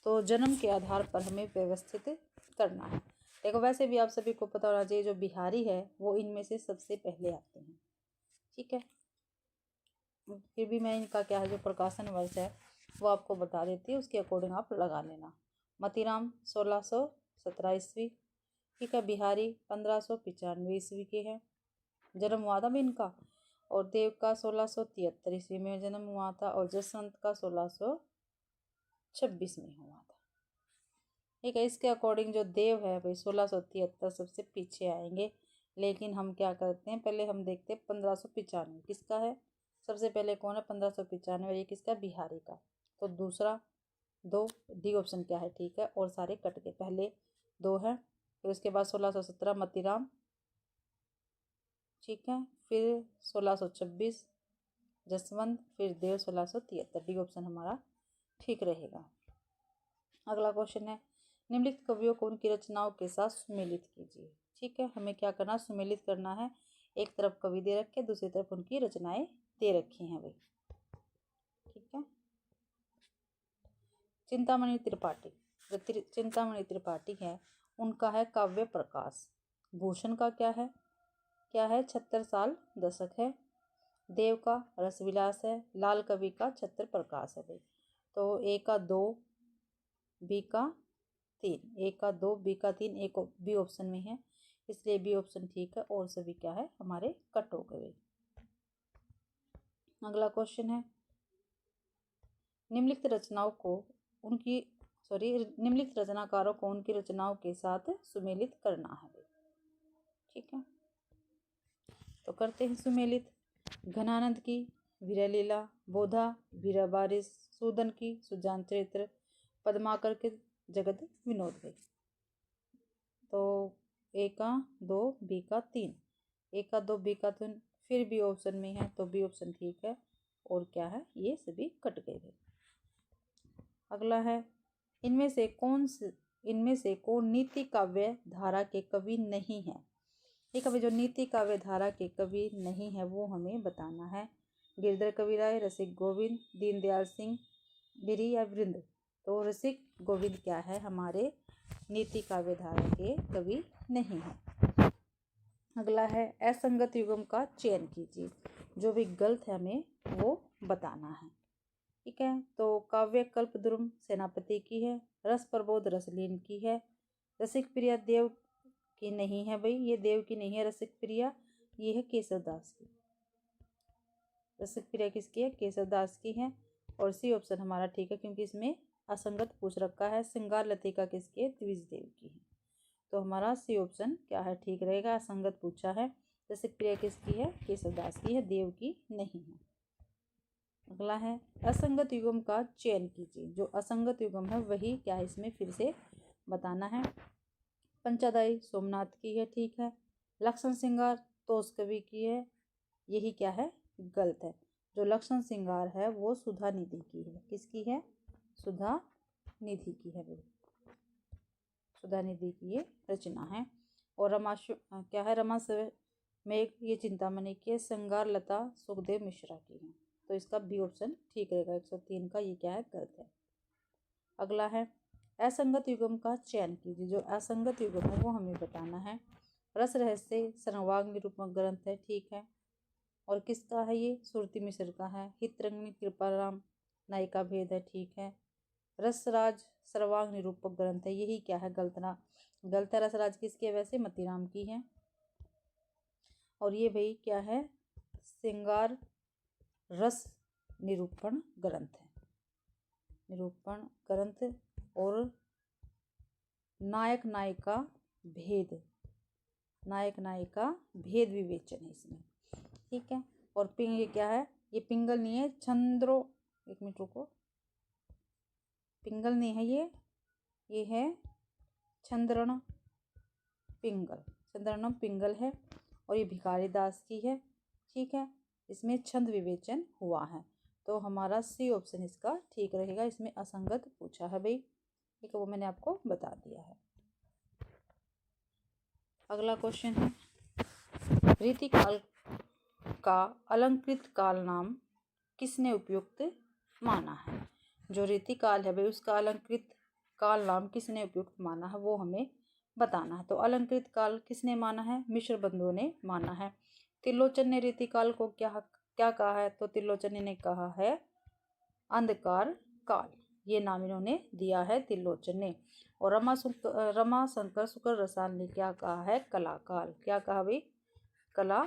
तो जन्म के आधार पर हमें व्यवस्थित करना है। देखो वैसे भी आप सभी को पता होना चाहिए, जो बिहारी है वो इनमें से सबसे पहले आते हैं, ठीक है। फिर भी मैं इनका क्या है जो प्रकाशन वर्ष है वो आपको बता देती है, उसके अकॉर्डिंग आप लगा लेना। मतीराम 1617 ईस्वी, ठीक है। बिहारी 1595 ईस्वी के हैं, जन्म हुआ था भी इनका। और देव का 1673 ईस्वी में जन्म हुआ था, और जसवंत का 1626 में हुआ था, ठीक है। इसके अकॉर्डिंग जो देव है भाई 1673 सबसे पीछे आएंगे, लेकिन हम क्या करते हैं पहले हम देखते हैं 1595 किसका है। सबसे पहले कौन है 1595, ये किसका, बिहारी का। तो दूसरा दो डी ऑप्शन क्या है, ठीक है। और सारे कट गए, पहले दो है, फिर उसके बाद 1617 मतीराम, ठीक है। फिर 1626 जसवंत, फिर देव 1673, डी ऑप्शन हमारा ठीक रहेगा। अगला क्वेश्चन है, निम्नलिखित कवियों को उनकी रचनाओं के साथ सुमेलित कीजिए, ठीक है। हमें क्या करना, सुमेलित करना है। एक तरफ कवि दे रखे, दूसरी तरफ उनकी रचनाएं दे रखी हैं भाई, ठीक है। चिंतामणि त्रिपाठी, जो चिंतामणि त्रिपाठी है उनका है काव्य प्रकाश। भूषण का क्या है 76 साल दशक है। देव का रसविलास है। लाल कवि का छत्र प्रकाश है भाई। तो ए का 2 बी का 3, ए का 2 बी का 3, एक बी ऑप्शन में है, इसलिए बी ऑप्शन ठीक है, और सभी क्या है हमारे कट हो गए। अगला क्वेश्चन है, निम्नलिखित रचनाकारों को उनकी रचनाओं के साथ सुमेलित करना है, ठीक है। तो करते हैं सुमेलित। घनानंद की वीरलीला, बोधा वीरबारिश, सूदन की सुजान चरित्र, पद्माकर के जगत विनोद भाई। तो ए का 2 बी का 3, ए का 2 बी का 3, फिर बी ऑप्शन में है, तो बी ऑप्शन ठीक है, और क्या है ये सभी कट गए थे। अगला है, इनमें से कौन नीति काव्य धारा के कवि नहीं है। ठीक है, जो नीति काव्य धारा के कवि नहीं है वो हमें बताना है। गिरधर कविराय, रसिक गोविंद, दीनदयाल सिंह गिरी या वृंद। तो रसिक गोविंद क्या है हमारे नीति काव्य धारा के कवि नहीं है। अगला है, असंगत युग्म का चयन कीजिए, जो भी गलत है हमें वो बताना है, ठीक है। तो काव्य कल्पद्रुम सेनापति की है, रस प्रबोध रसलीन की है, रसिक प्रिया देव की नहीं है भाई, ये देव की नहीं है रसिक प्रिया, ये है केशवदास की। रसिक प्रिया किसकी है, केशवदास की है, और सी ऑप्शन हमारा ठीक है, क्योंकि इसमें असंगत पूछ रखा है। श्रृंगार लतिका किसकी है, द्विज देव की है, तो हमारा सी ऑप्शन क्या है ठीक रहेगा, असंगत पूछा है। रसिक प्रिया किसकी है, केशवदास की है, देव की नहीं है। अगला है, असंगत युग्म का चयन कीजिए, जो असंगत युग्म है वही क्या है इसमें फिर से बताना है। पंचादाई सोमनाथ की है, ठीक है। लक्षण श्रृंगार तोष कवि की है, यही क्या है गलत है। जो लक्षण श्रृंगार है वो सुधा निधि की है, किसकी है, सुधा निधि की है भाई, सुधा निधि की ये रचना है। और क्या है रमा मेघ, ये चिंतामणि की है। श्रृंगार लता सुखदेव मिश्रा की है, तो इसका बी ऑप्शन ठीक रहेगा। 103 का ये क्या है गलत है। अगला है, असंगत युग्म का चयन कीजिए, जो असंगत युग्म है वो हमें बताना है। रस रहस्य सर्वांग निरूपक ग्रंथ है, ठीक है। और किसका है ये, सुरती मिश्र का है। हितरंगिणी कृपाराम नायिका भेद है, ठीक है। रसराज सर्वांग निरूपक ग्रंथ है, यही क्या है गलत है। रसराज किसकी है वैसे, मतीराम की है। और ये भाई क्या है, श्रृंगार रस निरूपण ग्रंथ है, निरूपण ग्रंथ। और नायक नायिका भेद विवेचन है इसमें, ठीक है। और ये क्या है, ये पिंगल नहीं है, छंद्रो, एक मिनट रुको, पिंगल नहीं है ये है छंद्रण पिंगल है, और ये भिखारी दास की है, ठीक है। इसमें छंद विवेचन हुआ है, तो हमारा सी ऑप्शन इसका ठीक रहेगा। इसमें असंगत पूछा है भाई, ठीक है, वो मैंने आपको बता दिया है। अगला क्वेश्चन है, रीतिकाल का अलंकृत काल नाम किसने उपयुक्त माना है? जो रीतिकाल है भाई उसका अलंकृत काल नाम किसने उपयुक्त माना है वो हमें बताना है। तो अलंकृत काल किसने माना है? मिश्र बंधुओं ने माना है। त्रिलोचन ने रीतिकाल को क्या कहा है? तो त्रिलोचन ने कहा है अंधकार काल, ये नाम इन्होंने दिया है त्रिलोचन ने। और रमा शंकर शुक्ल रसाल ने क्या कहा है? कला काल। क्या कहा भाई? कला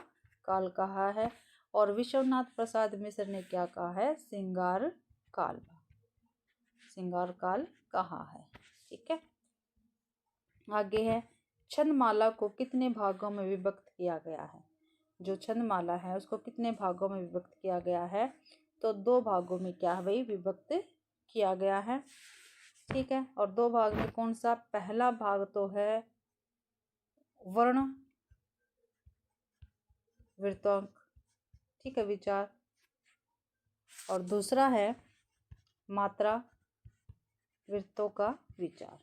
काल कहा है। और विश्वनाथ प्रसाद मिश्र ने क्या कहा है? श्रृंगार काल, श्रृंगार काल कहा है। ठीक है, आगे है छंदमाला को कितने भागों में विभक्त किया गया है? जो छंदमाला है उसको कितने भागों में विभक्त किया गया है? तो 2 भागों में क्या है भाई? विभक्त किया गया है। ठीक है, और 2 भाग में कौन सा? पहला भाग तो है वर्ण वृत्तांक, ठीक है, विचार, और दूसरा है मात्रा वृत्तों का विचार।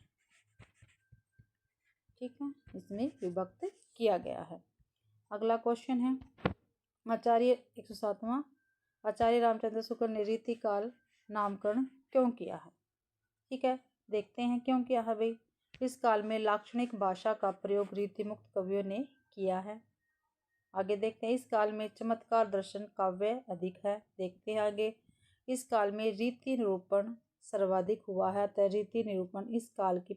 ठीक है, इसमें विभक्त किया गया है। अगला क्वेश्चन है आचार्य 107वां, आचार्य रामचंद्र शुक्ल ने रीतिकाल नामकरण क्यों किया है? ठीक है, देखते हैं क्यों किया है भाई। इस काल में लाक्षणिक भाषा का प्रयोग रीतिमुक्त कवियों ने किया है। आगे देखते हैं इस काल में चमत्कार दर्शन काव्य अधिक है। देखते हैं आगे, इस काल में रीति निरूपण सर्वाधिक हुआ है। तो रीति निरूपण इस काल की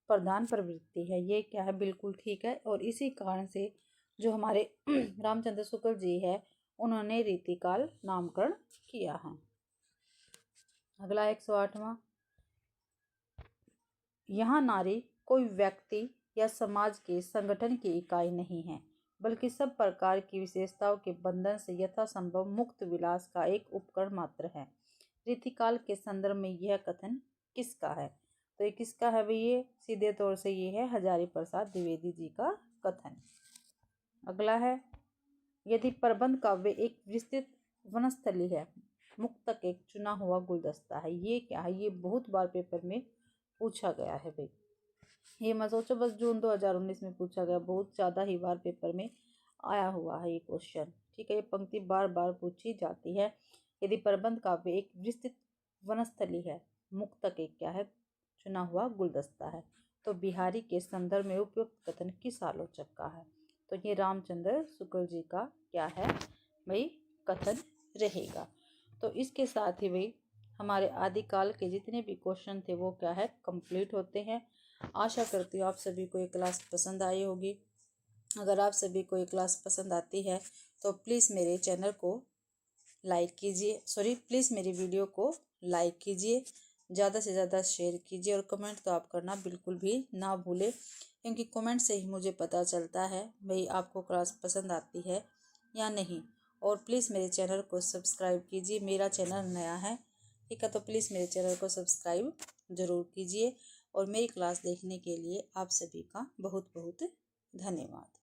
प्रधान प्रवृत्ति है। ये क्या है? बिल्कुल ठीक है। और इसी कारण से जो हमारे रामचंद्र शुक्ल जी है उन्होंने रीतिकाल नामकरण किया है। अगला 108वां, यहाँ नारी कोई व्यक्ति या समाज के संगठन की इकाई नहीं है बल्कि सब प्रकार की विशेषताओं के बंधन से यथासंभव मुक्त विलास का एक उपकरण मात्र है। रीतिकाल के संदर्भ में यह कथन किसका है? तो ये किसका है भाई? ये सीधे तौर से ये है हजारी प्रसाद द्विवेदी जी का कथन। अगला है यदि प्रबंध काव्य एक विस्तृत वनस्थली है, मुक्तक एक चुना हुआ गुलदस्ता है। ये क्या है? ये बहुत बार पेपर में पूछा गया है भाई। ये मत सोचो बस जून 2019 में पूछा गया, बहुत ज़्यादा ही बार पेपर में आया हुआ है ये क्वेश्चन। ठीक है, ये पंक्ति बार बार पूछी जाती है। यदि प्रबंध काव्य एक विस्तृत वनस्थली है, मुक्तक एक क्या है? चुना हुआ गुलदस्ता है। तो बिहारी के संदर्भ में उपयुक्त कथन किस आलोचक का है? तो ये रामचंद्र शुक्ल जी का क्या है भाई? कथन रहेगा। तो इसके साथ ही भाई हमारे आदिकाल के जितने भी क्वेश्चन थे वो क्या है? कंप्लीट होते हैं। आशा करती हूँ आप सभी को ये क्लास पसंद आई होगी। अगर आप सभी को ये क्लास पसंद आती है तो प्लीज़ मेरे चैनल को लाइक कीजिए, प्लीज़ मेरी वीडियो को लाइक कीजिए, ज़्यादा से ज़्यादा शेयर कीजिए, और कमेंट तो आप करना बिल्कुल भी ना भूलें, क्योंकि कमेंट से ही मुझे पता चलता है भाई आपको क्लास पसंद आती है या नहीं। और प्लीज़ मेरे चैनल को सब्सक्राइब कीजिए, मेरा चैनल नया है। ठीक है, तो प्लीज़ मेरे चैनल को सब्सक्राइब ज़रूर कीजिए। और मेरी क्लास देखने के लिए आप सभी का बहुत बहुत धन्यवाद।